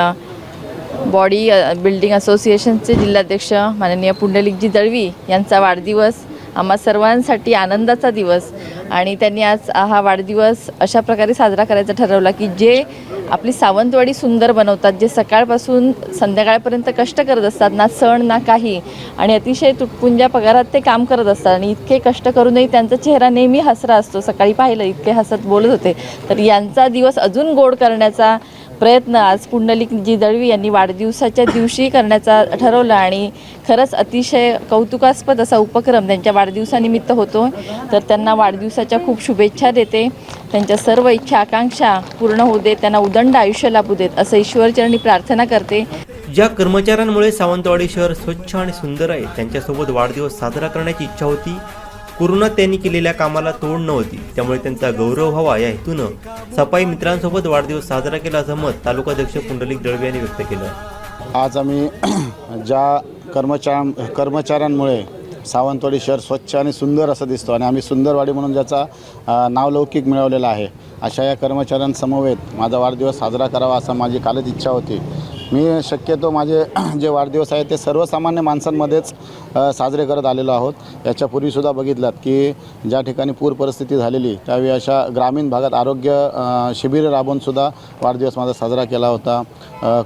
बॉडी बिल्डिंग असोसिएशनचे जिल्हाध्यक्ष माननीय पुंडलिकजी दळवी यांचा वाढदिवस आम्हा सर्वांसाठी आनंदाचा दिवस आणि त्यांनी आज हा वाढदिवस अशा प्रकारे साजरा करायचा ठरवला की जे आपली सावंतवाडी सुंदर बनवतात, जे सकाळपासून संध्याकाळपर्यंत कष्ट करत असतात, ना सण ना काही, आणि अतिशय तुटपुंजा पगारात ते काम करत असतात आणि इतके कष्ट करूनही त्यांचा चेहरा नेहमी हसरा असतो. सकाळी पाहिलं इतके हसत बोलत होते. तर यांचा दिवस अजून गोड करण्याचा प्रयत्न आज पुंडलिकजी दळवी यांनी वाढदिवसाच्या दिवशी करण्याचा ठरवला आणि खरंच अतिशय कौतुकास्पद असा उपक्रम त्यांच्या वाढदिवसानिमित्त होतो. तर त्यांना वाढदिवसाच्या खूप शुभेच्छा देते. त्यांच्या सर्व इच्छा आकांक्षा पूर्ण होऊ देत, त्यांना उदंड आयुष्य लाभू देत असं ईश्वरचरणी प्रार्थना करते. ज्या कर्मचाऱ्यांमुळे सावंतवाडी शहर स्वच्छ आणि सुंदर आहे त्यांच्यासोबत वाढदिवस साजरा करण्याची इच्छा होती. कोरोनात त्यांनी केलेल्या कामाला तोड नव्हती, त्यामुळे त्यांचा गौरव व्हावा या हेतूनं सफाई मित्रांसोबत वाढदिवस साजरा केला असं मत तालुकाध्यक्ष पुंडलिक दळवी यांनी व्यक्त केलं. आज आम्ही ज्या कर्मचाऱ्यांमुळे सावंतवाडी शहर स्वच्छ आणि सुंदर असं दिसतो आणि आम्ही सुंदरवाडी म्हणून ज्याचा नावलौकिक मिळवलेला आहे, अशा या कर्मचाऱ्यांसमवेत माझा वाढदिवस साजरा करावा असं माझी कालच इच्छा होती. मी शक्यतो माझे जे वाढदिवस आहेत ते सर्वसामान्य माणसांमध्येच साजरे करत आलेलो आहोत. याच्यापूर्वीसुद्धा बघितलात की ज्या ठिकाणी पूर परिस्थिती झालेली त्यावेळी अशा ग्रामीण भागात आरोग्य शिबिर राबवूनसुद्धा वाढदिवस माझा साजरा केला होता.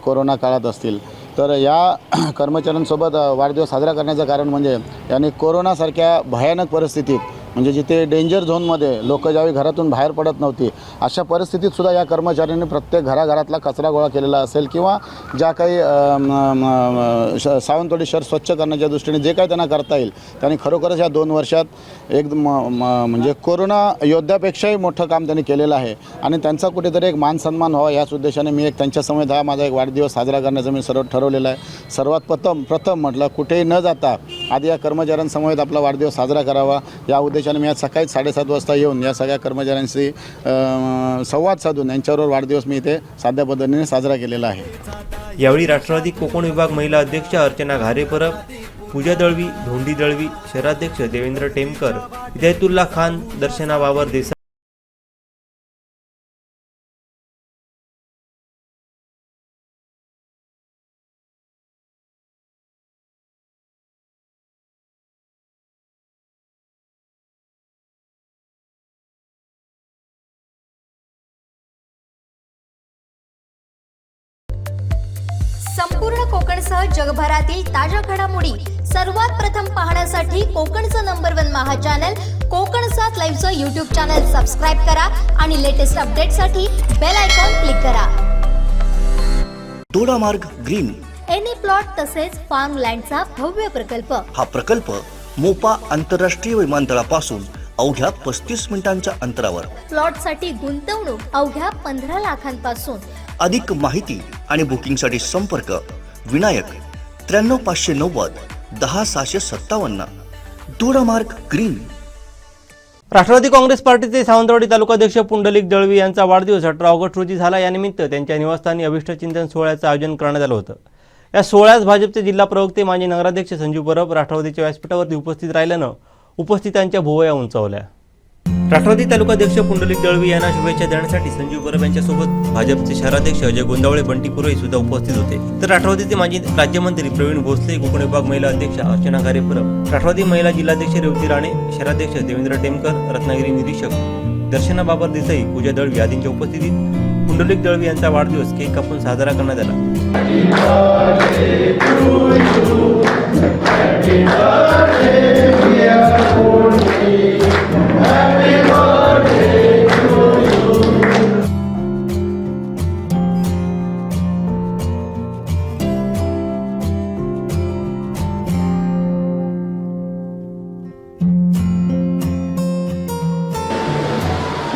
कोरोना काळात असतील तर या कर्मचाऱ्यांसोबत वाढदिवस साजरा करण्याचं कारण म्हणजे यांनी कोरोनासारख्या भयानक परिस्थितीत, म्हणजे जिथे डेंजर झोनमध्ये लोक ज्यावेळी घरातून बाहेर पडत नव्हती अशा परिस्थितीतसुद्धा या कर्मचाऱ्यांनी प्रत्येक घराघरातला कचरा गोळा केलेला असेल किंवा ज्या काही सावंतवाडी शहर स्वच्छ करण्याच्या दृष्टीने जे काही त्यांना करता येईल त्यांनी खरोखरच या 2 वर्षात म्हणजे कोरोना योद्ध्यापेक्षाही मोठं काम त्यांनी केलेलं आहे आणि त्यांचा कुठेतरी एक मान सन्मान व्हावा याच उद्देशाने मी एक त्यांच्यासमवेत हा माझा एक वाढदिवस साजरा करण्याचं मी ठरवलेलं आहे. सर्वात प्रथम म्हटलं कुठेही न जाता आधी या कर्मचाऱ्यांसमवेत आपला वाढदिवस साजरा करावा या उद्देशाने मी आज सकाळी 7:30 वाजता येऊन या सगळ्या कर्मचाऱ्यांशी संवाद साधून यांच्याबरोबर वाढदिवस मी इथे साध्या पद्धतीने साजरा केलेला आहे. यावेळी राष्ट्रवादी कोकण विभाग महिला अध्यक्ष अर्चना घारे परब, पूजा दळवी, धोंडी दळवी, शहराध्यक्ष देवेंद्र टेमकर, हिदायतुल्ला खान, दर्शना बाबर देसाई, संपूर्ण कोकणसह जगभरातील ताज्या घडामोडी सर्वात प्रथम पाहण्यासाठी कोकणचं नंबर 1 महा चॅनल कोकण 7 लाईव्हचं यूट्यूब चॅनल सबस्क्राईब करा आणि लेटेस्ट अपडेटसाठी बेल आयकॉन क्लिक करा. दोडामार्ग ग्रीन एनी प्लॉट तसेच फार्म लँडचा भव्य प्रकल्प. हा प्रकल्प मोपा आंतरराष्ट्रीय विमानतळापासून अवघ्या 35 मिनिटांच्या अंतरावर. प्लॉटसाठी गुंतवणूक अवघ्या 15 लाखांपासून. अधिक माहिती आणि बुकिंगसाठी संपर्क विनायक 93,590 10,657 दोडामार्ग ग्रीन. राष्ट्रवादी काँग्रेस पार्टीचे सावंतवाडी तालुकाध्यक्ष पुंडलिक दळवी यांचा वाढदिवस 18 ऑगस्ट रोजी झाला. यानिमित्त त्यांच्या निवासस्थानी अभिष्टचिंतन सोहळ्याचं आयोजन करण्यात आलं होतं. या सोहळ्यास भाजपचे जिल्हा प्रवक्ते माजी नगराध्यक्ष संजू परब राष्ट्रवादीच्या व्यासपीठावरती उपस्थित राहिल्यानं उपस्थितांच्या भुवया उंचावल्या. राष्ट्रवादी तालुकाध्यक्ष पुंडलिक दळवी यांना शुभेच्छा देण्यासाठी संजू परब यांच्यासोबत भाजपचे शहराध्यक्ष अजय गोंदावळे, बंटी पुरोहित सुद्धा उपस्थित होते. तर राष्ट्रवादीचे माजी राज्यमंत्री प्रवीण भोसले, कोकण विभाग महिला अध्यक्ष अर्चना घारे परब, राष्ट्रवादी महिला जिल्हाध्यक्ष रेवती राणे, शहराध्यक्ष देवेंद्र टेमकर, रत्नागिरी निरीक्षक दर्शना बाबर देसाई, पूजा दळवी आदींच्या उपस्थितीत पुंडलिक दळवी यांचा वाढदिवस केक कापून साजरा करण्यात आला.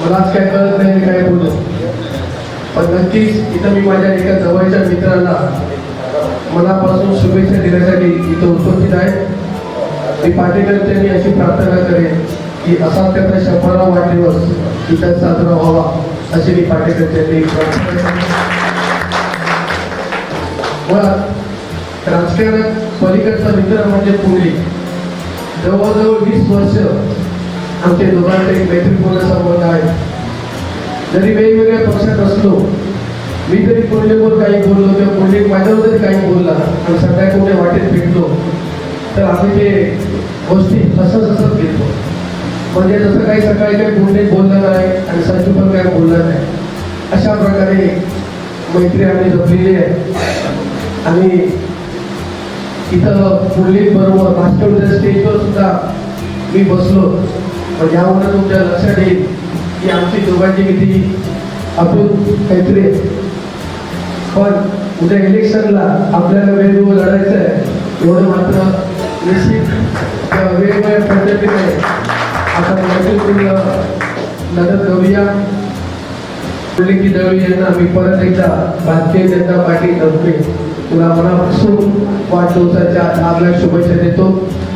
मला आज काय कळत नाही काय बोलतो, पण नक्कीच इथं मी माझ्या एका जवळच्या मित्राला मनापासून शुभेच्छा देण्यासाठी इथं उपस्थित आहे. मी पाटेकरांनी अशी प्रार्थना करेन की असा त्याचा 100वा वाढदिवस इथं साजरा व्हावा अशी मी पाटेकरांनी प्रार्थना करते. राजकारणात पलीकडचा मित्र म्हणजे पुंडलिक. जवळजवळ 20 वर्ष आमचे दोघांचे एक मैत्रीपूर्ण संबंध आहे. जरी वेगवेगळ्या पक्षात असलो, मी जरी पुंडलिकवर काही बोललो किंवा पुंडलिक माझ्यावर जरी काही बोलला आणि सगळ्या कोणी वाटेत भेटलो तर आम्ही ते गोष्टी हसत घेतो. म्हणजे जसं काही सकाळी काही पुंडलिक बोलला नाही आणि संजू पण काही बोलला नाही, अशा प्रकारे मैत्री आम्ही जपलेली आहे. आणि इथं पुंडलिक बरोबर मास्टर स्टेजवर सुद्धा मी बसलो. पण यामुळे तुमच्या लक्षात येईल की आमची दोघांची किती अतूट मैत्री आहे. पण उद्या इलेक्शनला आपल्याला वेगवेगळं लढायचं आहे, एवढं मात्र निश्चित वेगवेगळ्या पद्धतीने आपण मैत्रीपूर्ण लढत करूया. पुंडलिक दळवी यांना मी परत एकदा भारतीय जनता पार्टीतर्फे तुला मनापासून वाढदिवसाच्या लाख शुभेच्छा देतो.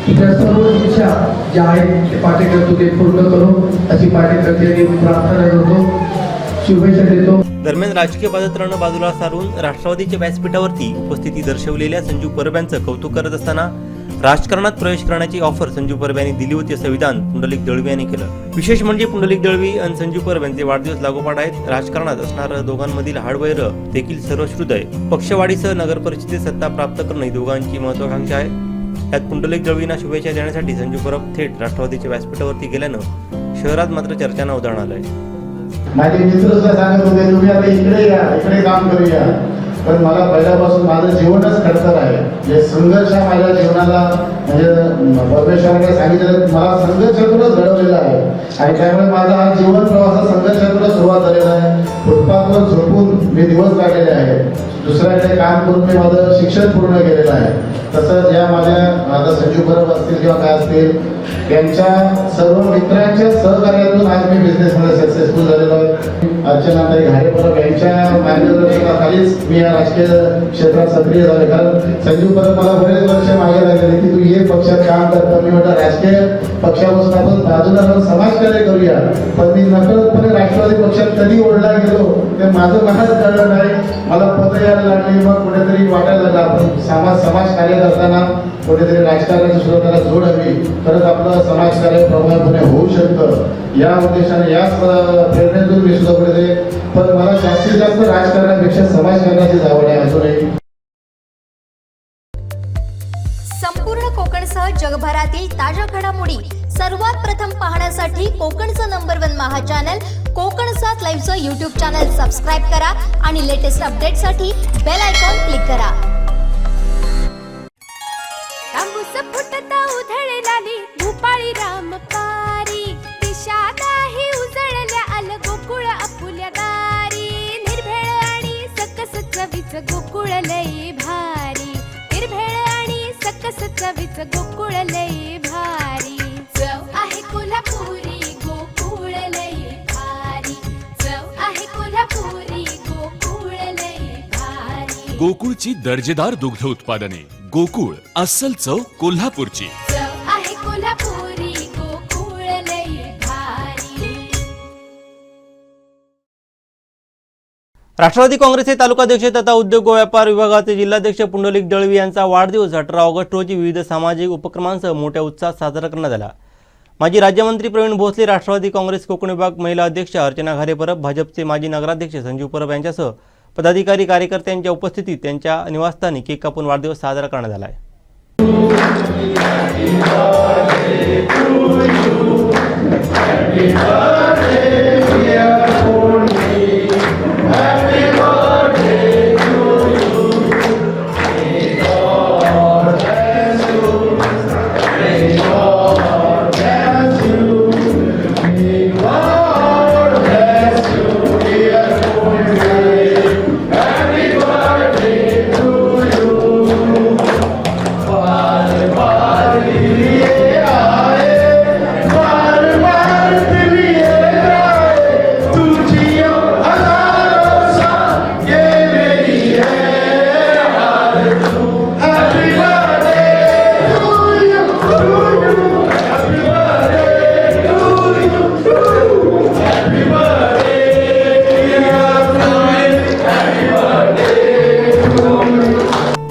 त्या सर्व इच्छा ज्या आहेत ते पाटेकर तू ते पूर्ण करू अशी पाटेकरांची प्रार्थना करतो, शुभेच्छा देतो. दरम्यान राजकीय पादत्रानं बाजूला सारून राष्ट्रवादीच्या व्यासपीठावरती उपस्थिती दर्शवलेल्या संजू परब यांचं कौतुक करत असताना राजकारणात प्रवेश करण्याची ऑफर संजू परब यांनी दिली होती असं विधान पुंडलिक दळवी यांनी केलं. विशेष म्हणजे पुंडलिक दळवी आणि संजू परब यांचे वाढदिवस लागोपाठ आहेत. राजकारणात असणारं दोघांमधील हाडवैर देखील सर्वश्रुत आहे. पक्षवाढीसह नगर परिषदेत सत्ता प्राप्त करणं ही दोघांची महत्वाकांक्षा आहे. यात पुंडलिक दळवींना शुभेच्छा देण्यासाठी संजू परब थेट राष्ट्रवादीच्या व्यासपीठावरती गेल्यानं शहरात मात्र चर्चांना उधाण आलंय. माझे मित्र सुद्धा सांगत होते तुम्ही आता इकडे या, इकडे काम करूया. पण मला पहिल्यापासून माझं जीवनच खडतर आहे. जे संघर्ष माझ्या जीवनाला म्हणजे परमेश्वराने सांगितलं मला संघर्षातूनच घडवलेला आहे आणि त्यामुळे माझा हा जीवन प्रवास संघर्षातूनच सुरुवात झालेला आहे. फुटपाथवर झोपून मी दिवस काढलेले आहे. दुसऱ्याकडे काम करून मी माझं शिक्षण पूर्ण केलेलं आहे. तसंच या माझ्या आता संजू परब असतील किंवा काय असतील त्यांच्या सर्व मित्रांच्या सहकार्यातून आज मी बिझनेसमध्ये सक्सेसफुल झालेलो आहे. अर्चनाताई घारे परब यांच्या मार्गदर्शनाखालीच मी या राजकीय क्षेत्रात सक्रिय झाले. कारण संजू परब मला बरेच वर्ष मागे लागले की तू हे पक्षात काम करतो. मी म्हटलं राजकीय पक्षापासून आपण बाजूला राहून समाजकार्य करूया. पण मी नकळतपणे राष्ट्रवादी पक्षात कधी ओढला गेलो ते माझं मनात कळलं नाही. मला पत्र यायला लागली. मग कुठेतरी वाटायला लागलं आपण समाजकार्य करताना कुठेतरी राजकारणाची सुद्धा त्याला जोड हवी, तरच आपलं समाजकार्य प्रभावीपणे होऊ शकतं. या उद्देशाने याच प्रेरणेतून मी सुद्धा कुठेतरी पण मला जास्तीत जास्त राजकारणापेक्षा समाजकारणाचीच आवड आहे अजूनही. संपूर्ण कोकणसह जगभरातील ताज्या घडामोडी सर्वात प्रथम पाहण्यासाठी कोकणचं नंबर 1 महा चॅनल कोकण 7 लाईव्हचं यूट्यूब चॅनल सबस्क्राईब करा आणि लेटेस्ट अपडेटसाठी बेल आयकॉन क्लिक करा. तांबूस फुटता उधळलाली भूपाळी रामपारी दिशा नाही उजळल्या आल गोकुळ आपुल्या दारी. निर्भेळ आणि सकस चवीच गोकुळ लई भारी. निर्भेळ आणि सकस चवीच गोकुळ लई भारी. चव आहे कोल्हापुरी गोकुळ लई भारी. चव आहे कोल्हापुरी गोकुळ लई भारी. गोकुळची दर्जेदार दुग्ध उत्पादने. गोकुळ, अस्सल चव कोल्हापूरची. चव आहे कोल्हापुरी, गोकुळ लई भारी. राष्ट्रवादी काँग्रेसचे तालुकाध्यक्ष तथा उद्योग व व्यापार विभागाचे जिल्हाध्यक्ष पुंडलिक दळवी यांचा वाढदिवस 18 ऑगस्ट रोजी विविध सामाजिक उपक्रमांसह मोठ्या उत्साहात साजरा करण्यात आला. माजी राज्यमंत्री प्रवीण भोसले, राष्ट्रवादी काँग्रेस कोकण विभाग महिला अध्यक्ष अर्चना घारे परब, भाजपचे माजी नगराध्यक्ष संजीव परब यांच्यासह पदाधिकारी कार्यकर्त्यांच्या उपस्थितीत त्यांच्या निवासस्थानी केक कापून वाढदिवस साजरा करण्यात आला आहे.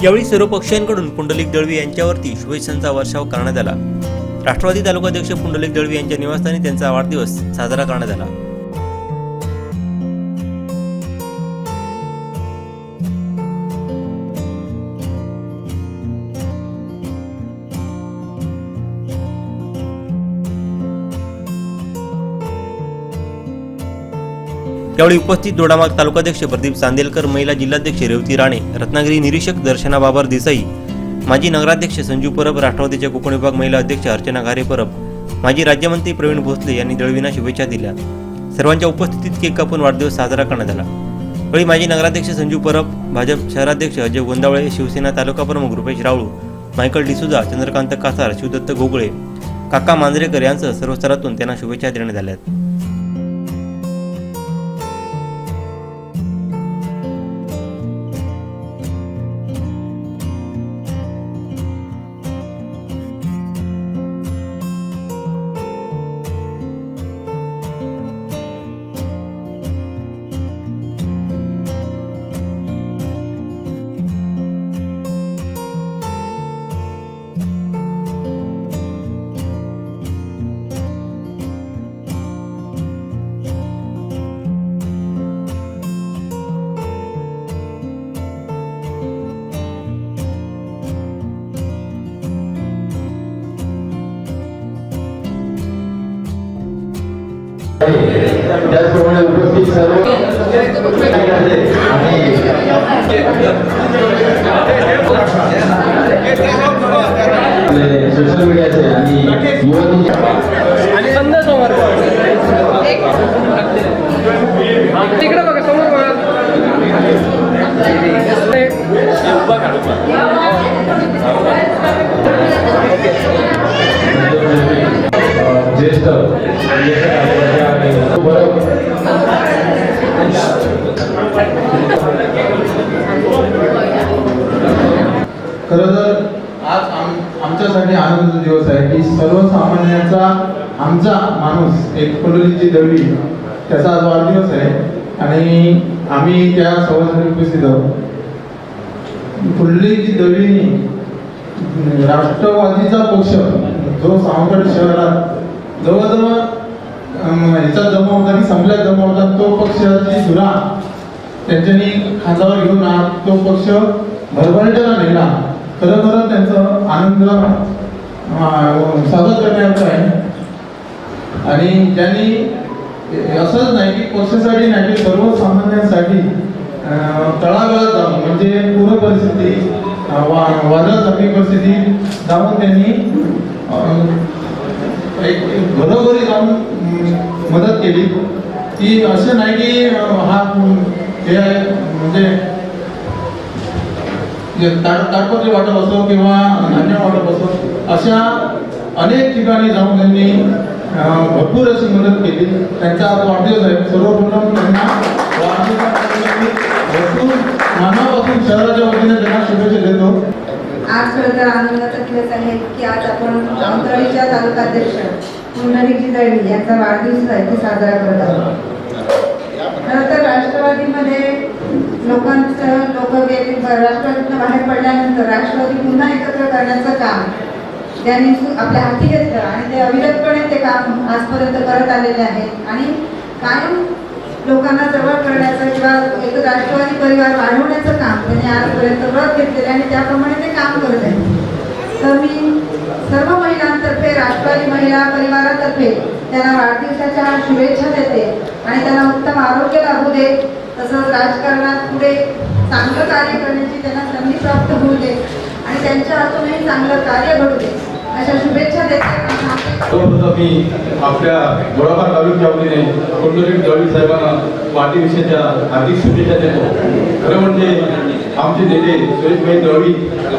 यावेळी सर्व पक्षांकडून पुंडलिक दळवी यांच्यावरती शुभेच्छांचा वर्षाव करण्यात आला. राष्ट्रवादी तालुकाध्यक्ष पुंडलिक दळवी यांच्या निवासस्थानी त्यांचा वाढदिवस साजरा करण्यात आला. यावेळी उपस्थित दोडामार्ग तालुकाध्यक्ष प्रदीप चांदेलकर, महिला जिल्हाध्यक्ष रेवती राणे, रत्नागिरी निरीक्षक दर्शना बाबर देसाई, माजी नगराध्यक्ष संजीव परब, राष्ट्रवादीच्या कोकण विभाग महिला अध्यक्ष अर्चना घारे परब, माजी राज्यमंत्री प्रवीण भोसले यांनी दळवींना शुभेच्छा दिल्या. सर्वांच्या उपस्थितीत केक कापून वाढदिवस साजरा करण्यात आला. यावेळी माजी नगराध्यक्ष संजीव परब, भाजप शहराध्यक्ष अजय गोंदावळे, शिवसेना तालुका प्रमुख रुपेश राऊळ, मायकल डिसुजा, चंद्रकांत कासार, शिवदत्त घोगळे, काका मांजरेकर यांसह सर्व स्तरातून त्यांना शुभेच्छा देण्यात आल्या. त्याचप्रमाणे उपस्थित सर्व सोशल मीडियाचे आणि तिकडे बघा समोर ज्येष्ठ खरं तर आज आमच्यासाठी आनंदाचा दिवस आहे की सर्वसामान्यांचा आमचा माणूस एक पुंडलिकजी दळवी त्याचा आज वाढदिवस आहे आणि आम्ही त्या सभासाठी उपस्थित आहोत. पुंडलिकजी दळवींनी राष्ट्रवादीचा पक्ष जो सावंतवाडी शहरात जवळजवळ ह्याचा जमावतानी संपल्या जमावतात तो पक्षाची धुरा त्यांच्यानी खांद्यावर घेऊन तो पक्ष भरभराटीला नेला. खरं त्यांचं आनंद स्वागत करण्याचं आहे. आणि त्यांनी असंच नाही की पक्षासाठी नाही की सर्वसामान्यांसाठी तळागाळात जाऊन म्हणजे पूर परिस्थिती वादळासारखी परिस्थिती जाऊन त्यांनी एक घरोघरी जाऊन मदत केली. की असं नाही की हा हे म्हणजे ताडपत्री वाटप असो किंवा धान्य वाटप असो अशा अनेक ठिकाणी जाऊन त्यांनी भरपूर अशी मदत केली. त्यांचा आज वाढदिवस आहे. सर्वप्रथम त्यांना वाढदिवसानिमित्त भरपूर मानापासून शहराच्या आज खरं तर आनंदाचा दिवस आहे की आज आपण सावंतवाडीच्या तालुकाध्यक्ष पुंडलिकजी दळवी यांचा वाढदिवस आहे ते साजरा करत आहोत. खरं तर राष्ट्रवादीमध्ये लोक राष्ट्रवादीतून बाहेर पडल्यानंतर राष्ट्रवादी पुन्हा एकत्र करण्याचं काम त्यांनी आपल्या हाती घेतलं आणि ते अविरतपणे ते काम आजपर्यंत करत आलेले आहेत आणि कायम लोकांना जवळ करण्याचं किंवा एक राष्ट्रवादी परिवार वाढवण्याचं काम त्यांनी आजपर्यंत व्रत घेतलेले आणि त्याप्रमाणे ते काम करत आहेत. तर मी सर्व महिलांतर्फे राष्ट्रवादी महिला परिवारातर्फे त्यांना वाढदिवसाच्या शुभेच्छा देते आणि त्यांना उत्तम आरोग्य लाभू दे, तसंच राजकारणात पुढे चांगलं कार्य करण्याची त्यांना संधी प्राप्त होऊ दे आणि त्यांच्या हातूनही चांगलं कार्य घडू दे अशा शुभेच्छा देते. मी आपल्या गोळाबार तालुक्याच्या वतीने पुंडलिक दळवी साहेबांना वाढदिवसाच्या हार्दिक शुभेच्छा देतो. खरं म्हणजे आमचे नेते सुरेशभाई दळवी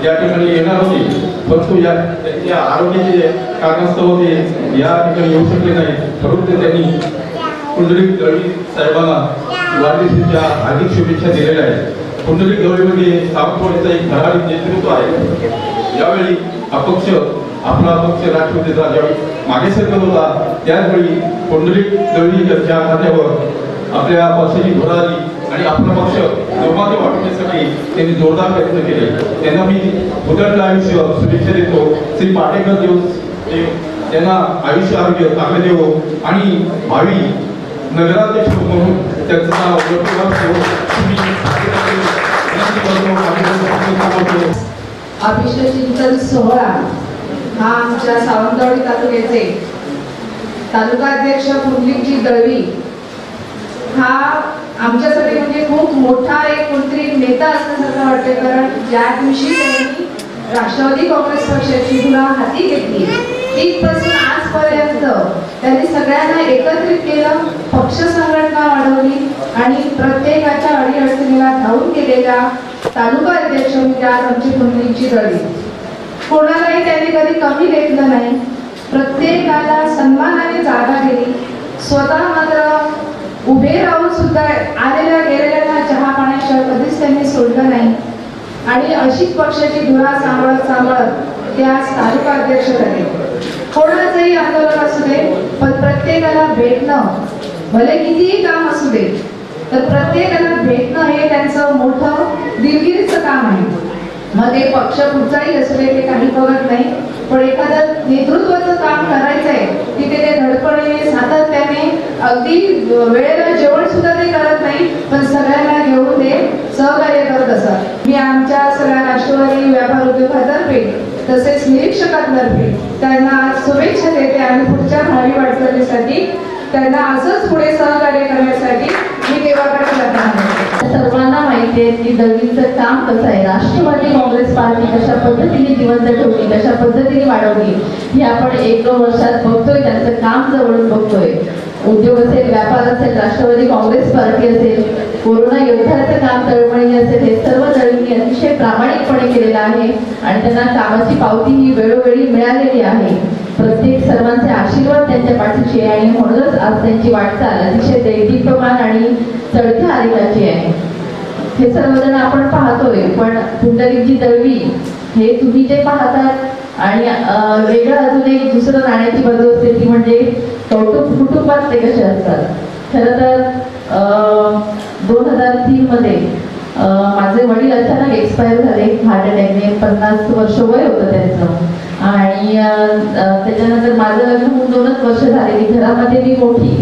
या ठिकाणी येणार होते, परंतु त्यांच्या आरोग्याचे कारणास्तव ते या ठिकाणी येऊ शकले नाही, परंतु त्यांनी पुंडलिक दळवी साहेबांना वाढदिवसाच्या हार्दिक शुभेच्छा दिलेल्या आहेत. पुंडलिक दळवीमध्ये सावंतवाडीचा एक ठराविक नेतृत्व आहे. यावेळी अपक्ष आपला पक्ष राष्ट्रवादीचा ज्यावेळी मागे सरकत होता त्याचवेळी पुंडलिक दळवी यांच्या खात्यावर आपल्या पक्षाची धोरण आली आणि आपला पक्ष निर्माते वाटण्यासाठी त्यांनी जोरदार प्रयत्न केले. त्यांना मी उदंड आयुष्य शुभेच्छा देतो. श्री पाटेकर देव त्यांना आयुष्य आरोग्य चांगले देवो आणि भावी नगराध्यक्ष म्हणून त्यांचं नाव अभिषेक सोहळा हा आमच्या सावंतवाडी तालुक्याचे तालुकाध्यक्ष पुंडलिकजी दळवी हा आमच्यासाठी म्हणजे खूप मोठा एक कोणतरी नेता असल्यासारखं वाटते. कारण ज्या दिवशी त्यांनी राष्ट्रवादी काँग्रेस पक्षाची धुरा हाती घेतली तिथपासून आजपर्यंत त्यांनी सगळ्यांना एकत्रित केलं, पक्ष संघटना वाढवली आणि प्रत्येकाच्या अडीअडचणीला धावून गेलेल्या तालुका अध्यक्ष म्हणजे आज आमची पुंडलिकजी दळवी. कोणालाही त्यांनी कधी कमी घेतलं नाही, प्रत्येकाला सन्मानाने जागा दिली. स्वतः मात्र उभे राहून सुद्धा आलेल्या गेलेल्यांना चहा पाण्याशिवाय कधीच त्यांनी सोडलं नाही आणि अशीच पक्षाची धुरा सांभाळत ते आज तालुका अध्यक्ष झाले. कोणाचंही आंदोलन असू दे पण प्रत्येकाला भेटणं, भले कितीही काम असू दे तर प्रत्येकाला भेटणं हे त्यांचं मोठं दिलगिरीचं काम आहे. मग ते पक्ष कुठचाही असू दे ते काही बघत नाही, पण एखादं नेतृत्वाचं काम करायचं आहे तिथे ते धडपडीने सातत्याने अगदी वेळेला जेवण सुद्धा ते करत नाही पण सगळ्यांना घेऊन ते सहकार्य करत असतात. मी आमच्या सगळ्या राष्ट्रवादी व्यापार उद्योगातर्फे तसेच निरीक्षकांतर्फे त्यांना शुभेच्छा देते आणि पुढच्या भावी वाटचालीसाठी त्यांना असंच पुढे सहकार्य करण्यासाठी मी देवाकडे जात आहे. सर्वांना माहिती आहे की दळवींचं काम कसं आहे, राष्ट्रवादी काँग्रेस पार्टी कशा पद्धतीने जिवंत ठेवली, कशा पद्धतीने वाढवली हे आपण 1-2 वर्षात बघतोय. त्यांचं काम जवळून बघतोय. उद्योग असेल, व्यापार असेल, राष्ट्रवादी काँग्रेस पार्टी असेल, कोरोना योद्ध्याचं काम तळमळी असेल, हे सर्व दळवींनी अतिशय प्रामाणिकपणे केलेलं आहे आणि त्यांना कामाची पावती ही वेळोवेळी मिळालेली आहे. प्रत्येक सर्वांचे आशीर्वाद त्यांच्या पाठीशी आहे आणि म्हणूनच आज त्यांची वाटचाल अतिशय दैदिप्यमान आणि चढत्या आलेखाची आहे. हे सर्वजण आपण पाहतोय, पण पुंडलिकजी दळवी हे तुम्ही जे पाहतात आणि वेगळं अजून एक दुसरं नाण्याची बाजू असते ती म्हणजे कुटुंबात ते कसे असतात. खरं तर 2003 मध्ये माझे वडील अचानक एक्सपायर झाले हार्ट अटॅकने. 50 वर्ष वय होतं त्यांचं आणि त्याच्यानंतर माझं लग्न होऊन 2च वर्ष झालेली. घरामध्ये मी मोठी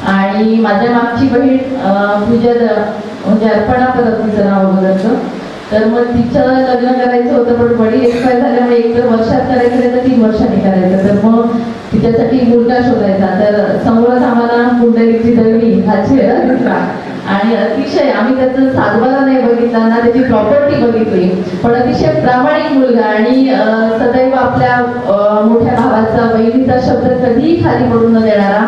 आणि माझ्या मागची बहीण पूजा म्हणजे अर्पणा परत तिचं नाव अगोदरचं. तर मग तिचं लग्न करायचं होतं पण वडील एक्सपायर झाल्यामुळे एक तर वर्षात करायचं तर 3 वर्षांनी करायचं. तर मग तिच्यासाठी मुलगा शोधायचा. तर समोरच आम्हाला पुंडलिकजी दळवी हा चेहरा दिसला आणि अतिशय आम्ही त्याचं सातबारा नाही बघितला ना त्याची प्रॉपर्टी बघितली, पण अतिशय प्रामाणिक मुलगा आणि सदैव आपल्या मोठ्या भावाचा बहिणीचा शब्द कधीही खाली पडून न देणारा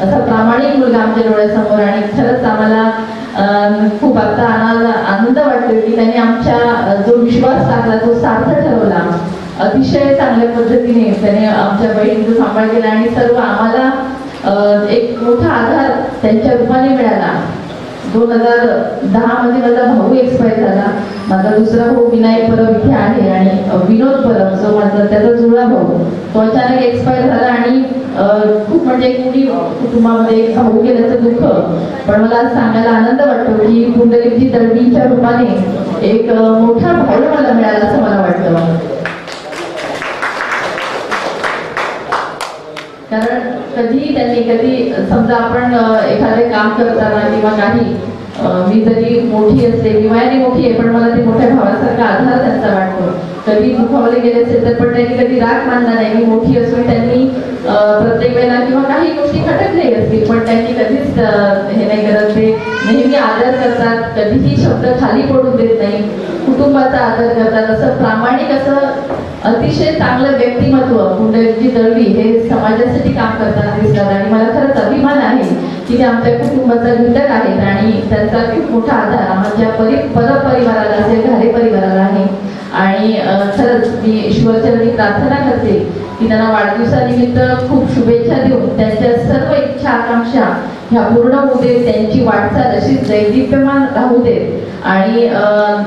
असा प्रामाणिक मुलगा आमच्या डोळ्यासमोर. आणि खरंच आम्हाला खूप आता आनंद वाटतो की त्यांनी आमच्या जो विश्वास टाकला तो सार्थ ठरवला. अतिशय चांगल्या पद्धतीने त्याने आमच्या बहिणीचा सांभाळ केला आणि सर्व आम्हाला एक मोठा आधार त्यांच्या रूपाने मिळाला. 2010 मध्ये माझा भाऊ एक्सपायर झाला. माझा दुसरा भाऊ विनायक परब इथे आहे आणि विनोद परब जो माझा त्याचा जुळा भाऊ तो अचानक एक्सपायर झाला आणि खूप म्हणजे कुणी कुटुंबामध्ये एक भाऊ गेल्याचं दुःख. पण मला आज सांगायला आनंद वाटतो की पुंडलिकजी दळवीच्या रूपाने एक मोठा भाऊ मला मिळाला असं मला वाटतं. कारण कधी समजा आपण एखादे काम करताना किंवा काही मी जरी मोठी असते वयाने मोठी आहे पण मला ते मोठ्या भावासारखा आधार त्यांचा वाटतो. कधी दुखावले गेले असेल तर पण त्यांनी कधी राग मानला नाही. मी मोठी असून त्यांनी प्रत्येक वेळेला किंवा काही गोष्टी खटकले असतील पण त्यांनी कधीच हे नाही करत. ते नेहमी आदर करतात, कधीही शब्द खाली पडून देत नाही, कुटुंबाचा आदर करतात. असं प्रामाणिक असं अतिशय चांगलं व्यक्तिमत्व पुंडलिकजी दळवी हे समाजासाठी काम करताना दिसतात आणि मला खरंच अभिमान आहे की ते आमच्या कुटुंबाचा घटक आहेत आणि त्यांचा खूप मोठा आधार आमच्या परपरिवाराला असेल, घारे परिवाराला आहे. आणि खरंच मी ईश्वरचरणी प्रार्थना करते की त्यांना वाढदिवसानिमित्त खूप शुभेच्छा देऊन त्यांच्या सर्व इच्छा आकांक्षा ह्या पूर्ण होऊ देत, त्यांची वाटचाल अशीच दैदिप्यमान राहू देत आणि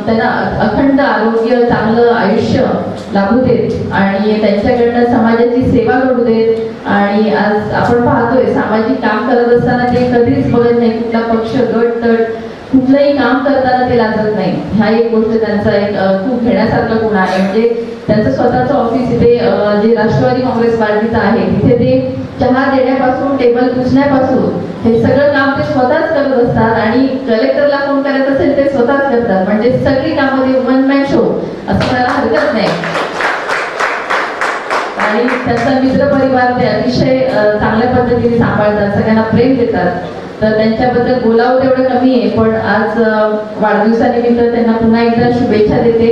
त्यांना अखंड आरोग्य, चांगलं आयुष्य लाभू देत आणि त्यांच्याकडनं समाजाची सेवा घडू देत. आणि आज आपण पाहतोय सामाजिक काम करत असताना ते कधीच बघत नाही कुठला पक्ष, गट, तट, कुठलंही काम करताना ते लाजत नाही. ह्या एक गोष्ट त्यांचा एक खूप घेण्यासारखा गुण आहे. म्हणजे त्यांचं स्वतःचं ऑफिस इथे जे राष्ट्रवादी काँग्रेस पार्टीचं आहे तिथे ते चहा देण्यापासून टेबल पुसण्यापासून हे सगळं काम ते स्वतःच करत असतात आणि कलेक्टरला फोन करायचं असेल ते स्वतःच करतात. म्हणजे सगळी कामं वन मॅन शो असं म्हणायला हरकत नाही. आणि त्यांचा मित्र परिवार ते अतिशय चांगल्या पद्धतीने सांभाळतात, सगळ्यांना प्रेम देतात. तर त्यांच्याबद्दल बोलावं तेवढं कमी आहे. पण आज वाढदिवसानिमित्त त्यांना पुन्हा एकदा शुभेच्छा देते.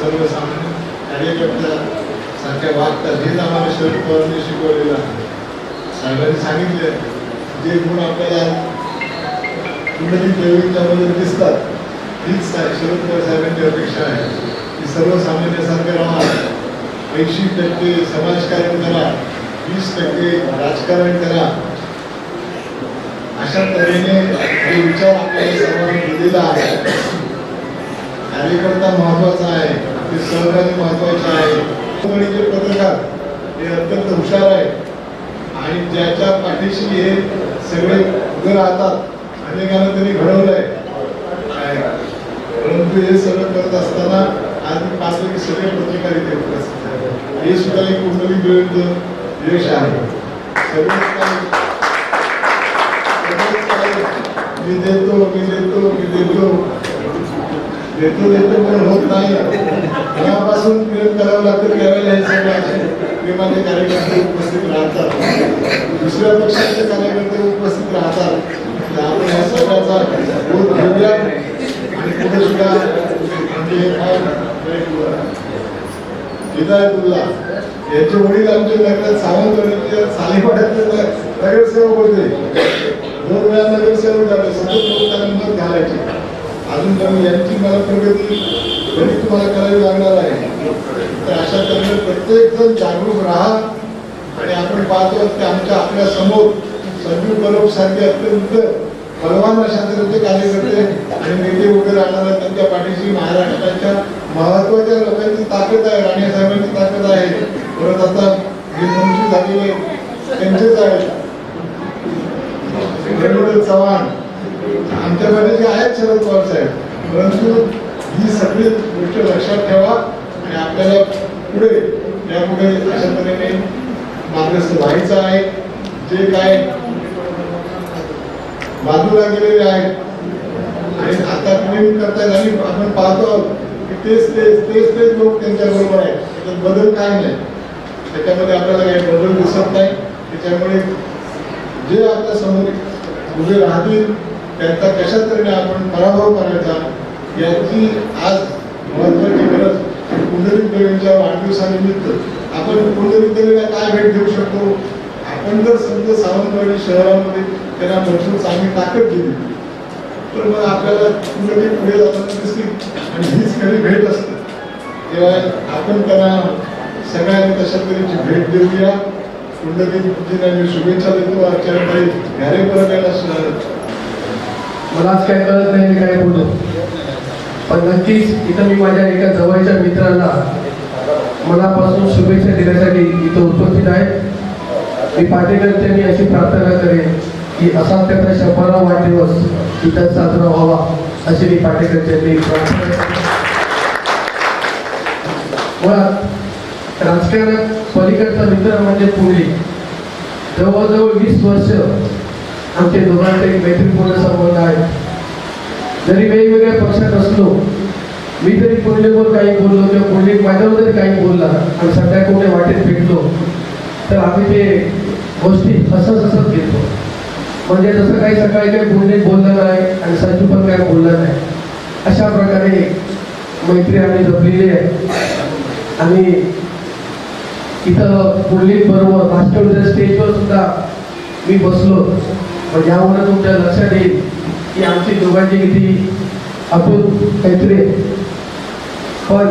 सर्वसामान्य कार्यकर्त्यासारख्या वागतात हेच आम्हाला शरद पवारांनी शिकवलेलं आहे. साहेबांनी सांगितले जे गुण आपल्याला पुंडलिक दळवींच्यामध्ये दिसतात हीच शरद पवार साहेबांची अपेक्षा आहे की सर्वसामान्यासारखे राहा, 80% समाजकारण करा, 20% राजकारण करा. अशा तऱ्हेने हे विचार आपल्याला सर्वांनी दिलेला आहे. कार्यकर्ता महत्वाचा आहे, ते सहकारी महत्वाचे आहे. पत्रकार हे अत्यंत हुशार आहे आणि ज्याच्या पाठीशी हे सगळे उभे राहतात. अनेकांना त्यांनी घडवलंय परंतु हे सगळं करत असताना आज मी पाहतो की सगळे पत्रकार इथे उपस्थित आहेत. हे सुद्धा एक पुंडलिक दळवींचं यश आहे. मी देतो पण होत नाही. तेव्हापासून प्रेम करावं लागतं. त्यावेळेला हे सगळे प्रेमाचे कार्यकर्ते उपस्थित राहतात, दुसऱ्या पक्षाचे कार्यकर्ते उपस्थित राहतात. आपण या सगळ्याचा बोध घेऊया आणि पुढे सुद्धा हिदायतुल्ला याचे वडील आमचे नगरात सावंतवाडीचे सालेवाड्यातले नगरसेवक होते. 2 वेळा नगरसेवक झाले, सतत लोक त्यांना मत घालायचे. अजून पण यांची मला प्रगती तरी तुम्हाला करावी लागणार आहे. तर अशा तऱ्हेने प्रत्येक जण जागरूक राहा. आणि आपण पाहतो की आपल्या समोर संजू परब सारखे अत्यंत बलवान अशा तऱ्हेचे कार्यकर्ते आणि नेते उभे राहणार. त्यांच्या पाठीशी महाराष्ट्राच्या महत्वाच्या लोकांची ताकद आहे, राणे साहेबांची ताकद आहे. परत आता जे मंत्री झालेले त्यांचेच आहेत, रवींद्र चव्हाण आमच्याकडे जे आहेत शरद पवार साहेब. परंतु ही सगळी गोष्ट लक्षात ठेवा आणि आपल्याला यापुढे अशा तऱ्हेने मार्गस्थ व्हायचं आहे. जे काय बाजूला गेलेले आहेत आणि आता प्रेम करतायत आणि आपण पाहतो की तेच लोक त्यांच्याबरोबर आहेत. त्याच्यात बदल काय नाही, त्याच्यामध्ये आपल्याला काही बदल दिसत नाही. त्याच्यामुळे जे आपल्या समोर उभे राहतील त्यांचा कशा तऱ्हेने आपण पराभव करायचा याची आज महत्वाची गरज. पुंडलिक दळवींच्या वाढदिवसानिमित्त आपण पुंडलिक दळवीला काय भेट देऊ शकतो. आपण जर समजा सावंतवाडी शहरामध्ये त्यांना भरपूर चांगली ताकद दिली तर मग आपल्याला पुंडलिक पुढे जाताना दिसतील आणि हीच खरी भेट असते. तेव्हा आपण त्यांना सगळ्यांनी तशा तऱ्हेची भेट देऊया. पुंडलिकजींना मी शुभेच्छा देतो. आजच्या काही घारे परत यायला मला आज काय कळत नाही मी काय बोलतो, पण नक्कीच इथं मी माझ्या एका जवळच्या मित्राला मनापासून शुभेच्छा देण्यासाठी इथं उपस्थित आहे. मी पाटेकरच्यांनी अशी प्रार्थना करेन की असाच त्याचा 100वा वाढदिवस इथं साजरा व्हावा अशी मी पाटेकरच्यांनी प्रार्थना करतो. मुळात राजकारणात पलीकडचा मित्र म्हणजे पुंडलिक. जवळजवळ 20 वर्ष आमचे दोघांचे एक मैत्रीपूर्ण संबंध आहेत. जरी वेगवेगळ्या पक्षात असलो, मी जरी पुंडलिकवर काही बोललो किंवा पुंडलिक माझ्यावर जरी काही बोलला आणि सध्या कोणी वाटेत भेटलो तर आम्ही ते गोष्टी हसत घेतो. म्हणजे जसं काही सकाळी काही पुंडलिक बोललं नाही आणि संजू पण काही बोलला नाही, अशा प्रकारे मैत्री आम्ही जपलेली आहे. आणि इथं पुंडलिक बरोबर भास्करच्या स्टेजवर सुद्धा मी बसलो. पण यामुळे तुमच्या लक्षात येईल की आमची दोघांची किती अतूट मैत्री आहे. पण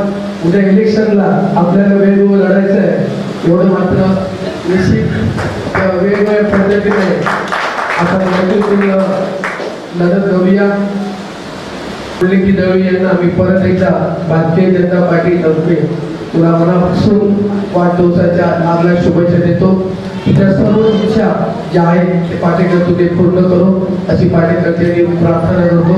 उद्या इलेक्शनला आपल्याला वेगवेगळं लढायचं आहे, एवढं मात्र निश्चित वेगवेगळ्या पद्धतीने आपण मैत्रीपूर्ण लढत करूया. पुंडलिक दळवी यांना मी परत एकदा भारतीय जनता पार्टी तर्फे तुला मनापासून वाढदिवसाच्या लागल्या शुभेच्छा देतो. तुझ्या सर्व इच्छा ज्या आहेत ते पाटेकर तुझे पूर्ण करो अशी पाटेकरची प्रार्थना करतो,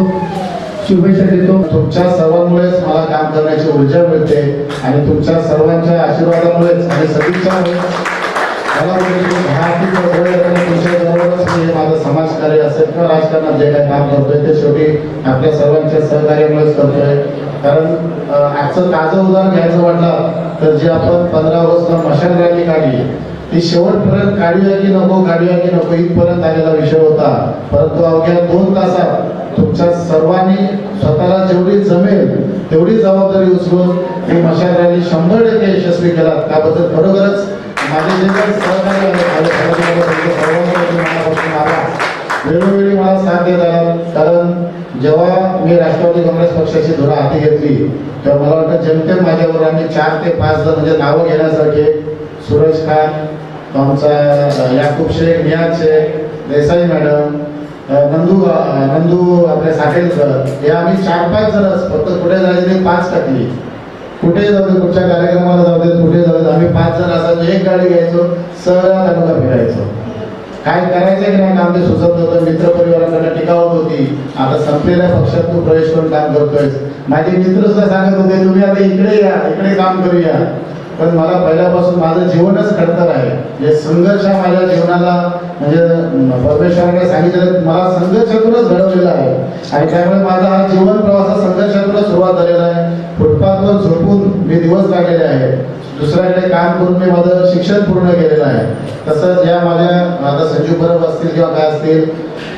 शुभेच्छा देतो. तुमच्या सर्वांमुळेच मला काम करण्याची ऊर्जा मिळते आणि तुमच्या सर्वांच्या आशीर्वादामुळेच आणि सदिच्छामुळेच मला तुमच्या बरोबरच मी माझं समाजकार्य असेल किंवा राजकारणात जे काही काम करतोय ते शेवटी आपल्या सर्वांच्या सहकार्यामुळेच करतोय. कारण आजचं ताजं उदाहरण घ्यायचं म्हटलं तर जे आपण 15 ऑगस्टला मशाल रॅली काढली ती शेवटपर्यंत काढूया की नको इथपर्यंत आलेला विषय होता. परंतु अवघ्या 2 तासात तुमच्या सर्वांनी स्वतःला जेवढी जमेल तेवढी जबाबदारी उचलून ही मशाल रॅली 100% यशस्वी केला. त्याबद्दल खरोखरच माझे जे काही सहकार्य वेळोवेळी मला साथ देत आला. कारण जेव्हा मी राष्ट्रवादी काँग्रेस पक्षाची धुरा हाती घेतली तेव्हा मला वाटतं जेमतेम माझ्यावर आम्ही 4 ते 5 जण म्हणजे नावं घेण्यासारखे सुरेश खान, आमचा याकूब शेख, नियाज शेख, देसाई मॅडम, नंदू आपले साठेलकर, हे आम्ही 4-5 जणच फक्त कुठे जायचे 5 टाकली. कुठे जाऊ दे, कुठच्या कार्यक्रमाला जाऊ देत, कुठे जाऊ देत, आम्ही 5 जण असायचो, एक गाडी घ्यायचो, सहरा तालुका फिरायचो. काय करायचं की नाही काम ते सुचत होतं. मित्रपरिवाराकडे टीका होत होती, आता संपलेल्या पक्षात तू प्रवेश करून काम करतोय. माझे मित्र सुद्धा सांगत होते तुम्ही आता इकडे या, इकडे काम करूया. पण मला पहिल्यापासून माझं जीवनच खडतर आहे. जे संघर्ष माझ्या जीवनाला म्हणजे परमेश्वराने सांगितलं मला संघर्षातूनच घडवलेला आहे आणि त्यामुळे माझा हा जीवन प्रवास संघर्षातूनच सुरुवात झालेला आहे. फुटपाथवर झोपून मी दिवस काढलेले आहे, दुसऱ्याकडे काम करून मी माझं शिक्षण पूर्ण केलेलं आहे. तसंच या माझ्या संजू परब असतील किंवा काय असतील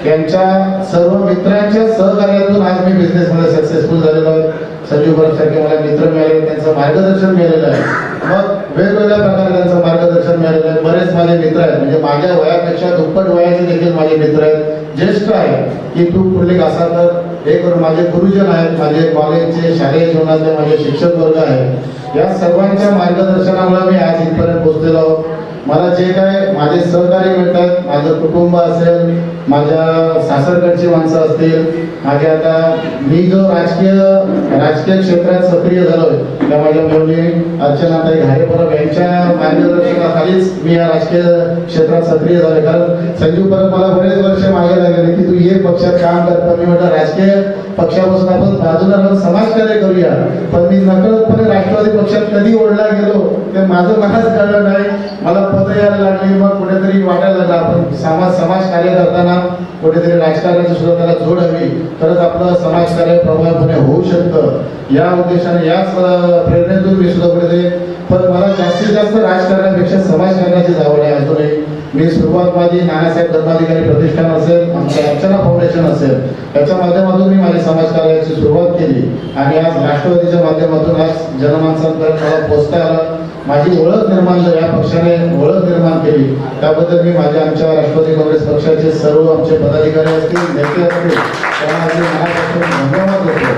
त्यांच्या सर्व मित्रांच्या सहकार्यातून आज मी बिझनेसमध्ये सक्सेसफुल झालेलो आहे. संजू परब सारखे मला मित्र मिळाले, त्यांचं मार्गदर्शन मिळालेलं आहे. मग वेगवेगळ्या प्रकारे त्यांचं मार्गदर्शन मिळालेलं आहे. बरेच माझे मित्र आहेत, म्हणजे माझ्या वयापेक्षा दुप्पट वयाचे देखील माझे मित्र आहेत, ज्येष्ठ आहेत की तू पुंडलिक असा तर हे करून माझे गुरुजन आहेत, माझे कॉलेजचे शालेय जीवनातले माझे शिक्षक वर्ग आहेत. या सर्वांच्या मार्गदर्शनामुळे मी आज इथपर्यंत पोहोचलेलो आहोत. मला जे काय माझे सहकारी मिळतात, माझं कुटुंब असेल, माझ्या सासरकडची माणसं असतील, माझे आता मी जो राजकीय क्षेत्रात सक्रिय झालोय त्या माझ्या मुली अर्चनाताई घारे परब यांच्या मार्गदर्शनाखालीच मी या राजकीय क्षेत्रात सक्रिय झालोय. कारण संजू परब मला बरेच वर्ष मागे लागले की तू ये पक्षात काम कर, पण मी म्हटलं राजकीय पक्षापासून आपण बाजूला राहून समाजकार्य करूया. पण मी नकळतपणे राष्ट्रवादी पक्षात कधी ओढला गेलो ते माझं मलाच कळलं नाही. मला पद यायला लागली, मग कुठेतरी वाटायला लागलं आपण समाजकार्य करताना कुठेतरी राजकारणाची सुद्धा त्याला जोड हवी, तरच आपलं समाजकार्य प्रभावीपणे होऊ शकतं. या उद्देशाने याच प्रेरणेतून मी सुद्धा कुठेतरी, पण मला जास्तीत जास्त राजकारणापेक्षा समाजकारणाची आवड आहे अजूनही. मी सुरुवात माझी नानासाहेब धर्माधिकारी प्रतिष्ठान असेल, आमचं अर्चना फाउंडेशन असेल, याच्या माध्यमातून मी माझ्या समाजकार्याची सुरुवात केली आणि आज राष्ट्रवादीच्या माध्यमातून आज जनमानसांपर्यंत मला पोहोचता आलं. माझी ओळख निर्माण या पक्षाने ओळख निर्माण केली, त्याबद्दल मी आमच्या राष्ट्रवादी काँग्रेस पक्षाचे सर्व आमचे पदाधिकारी असतील, नेते असतील, त्यांना माझे मनापासून धन्यवाद देतो.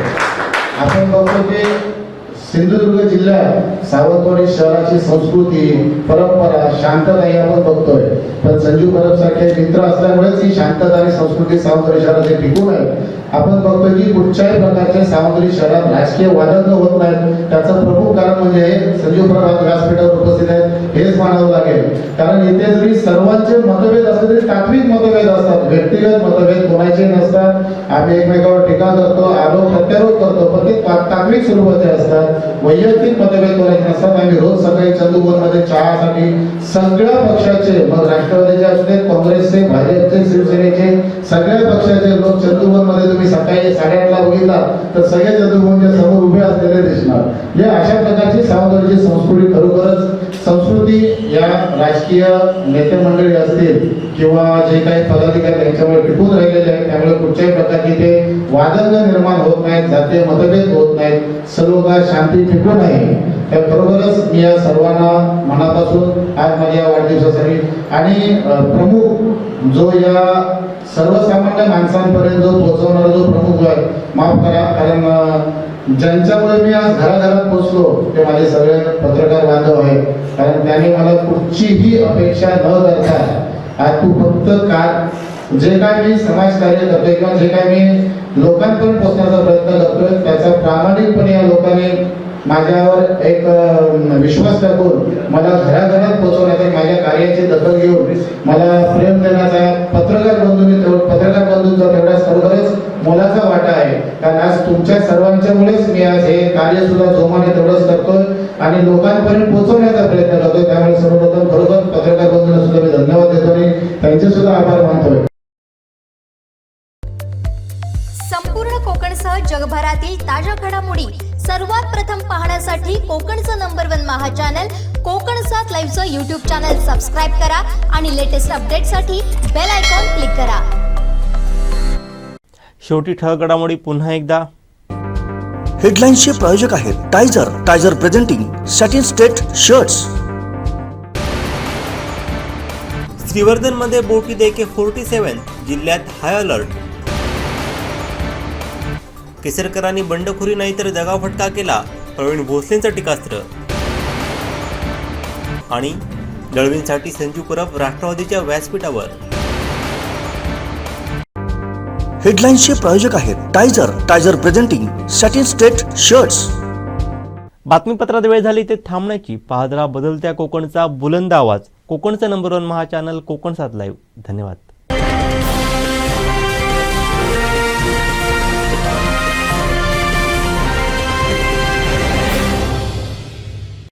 आपण बघतो की सिंधुदुर्ग जिल्ह्यात सावंतवाडी शहराची संस्कृती, परंपरा, शांतता ही आपण बघतोय. पण संजू परब सारखे मित्र असल्यामुळेच ही शांतता आणि संस्कृती सावंतवाडी शहरात टिकून आहे. आपण बघतोय की कुठच्याही प्रकारचे सावंतवाडी शहरात राजकीय वादळ होत नाहीत. त्याचं प्रमुख कारण म्हणजे हे संजीव परब व्यासपीठावर उपस्थित आहेत हेच मानावं लागेल. कारण इथे जरी सर्वांचे मतभेद असले तरी तात्विक मतभेद असतात, व्यक्तिगत मतभेद कोणाचे नसतात. आम्ही एकमेकावर टीका करतो, आरोप प्रत्यारोप करतो, पण ते तात्विक स्वरूपाचे असतात. वैयक्तिक मतभेद कोणाचे नसतात. आम्ही रोज सकाळी चंदूभवनमध्ये चहासाठी सगळ्या पक्षाचे, मग राष्ट्रवादीचे असू देत, काँग्रेसचे, भाजपचे, शिवसेनेचे, सगळ्या पक्षाचे लोक चंदूभवनमध्ये तुम्ही सकाळी 8:30ला बघितला तर सगळे चंदूभवनच्या समोर उभे असलेले दिसणार. हे अशा प्रकारची सावंतवाडीची संस्कृती, खरोखरच संस्कृती या राजकीय नेते मंडळी असतील किंवा जे काही पदाधिकारी त्यांच्यामुळे टिकून राहिलेले आहेत. त्यामुळे कुठच्याही प्रकारची ते वादंग निर्माण होत नाहीत, जातीय मतभेद होत नाहीत, सर्व काय शांती टिकून आहे. तर खरोखरच मी या सर्वांना मनापासून आज माझ्या वाढदिवसासाठी आणि प्रमुख जो या सर्वसामान्य माणसांपर्यंत जो पोहोचवणारा जो प्रमुख आहे, माफ करा, कारण ज्यांच्यामुळे मी आज घराघरात पोहोचलो ते माझे सगळे पत्रकार बांधव आहेत. कारण त्याने मला कुठचीही अपेक्षा न करता आज तू फक्त काय जे काय मी समाजकार्य करतोय किंवा जे काय मी लोकांपर्यंत पोहोचण्याचा प्रयत्न करतोय त्याचा प्रामाणिकपणे या लोकांनी माझ्यावर एक विश्वास टाकून मला घराघरात पोहोचवण्याचा, माझ्या कार्याची दखल घेऊन मला प्रेम देण्याचा पत्रकार बंधूंचा तेवढाच खरोखरच मोलाचा वाटा आहे. कारण आज तुमच्या सर्वांच्यामुळेच मी आज हे कार्य सुद्धा जोमाने तेवढंच करतोय आणि लोकांपर्यंत पोहोचवण्याचा प्रयत्न करतोय. त्यामुळे सर्वप्रथम खरोखर पत्रकार बंधूंना सुद्धा मी धन्यवाद देतो आणि त्यांचे सुद्धा आभार मानतोय. संपूर्ण कोकणसह जगभरातील ताज्या घडामोडी सर्वात प्रथम पाहण्यासाठी कोकणचं नंबर 1 महा चॅनल कोकण 7 लाईव्हचं यूट्यूब चॅनल सबस्क्राईब करा आणि लेटेस्ट अपडेटसाठी बेल आयकॉन क्लिक करा. शेवटी ठळक घडामोडी पुन्हा एकदा. हेडलाईन्सचे प्रायोजक आहेत Tizer presenting satin straight shirts. श्रीवर्धनमध्ये बोटीत AK-47, जिल्ह्यात हाय अलर्ट. केसरकरांनी बंडखोरी नाही तर जगावफटका केला, प्रवीण भोसलेंचं टीकास्त्र. आणि दळवींसाठी संजू परब राष्ट्रवादीच्या व्यासपीठावर. हेडलाईन्सचे प्रायोजक आहेत Tizer presenting satin straight shirts. बातमीपत्रात वेळ झाली ते थांबण्याची. पाहत राहा बदलत्या कोकणचा बुलंद आवाज. कोकणचं number 1 Maha channel Konkan 7 live. धन्यवाद.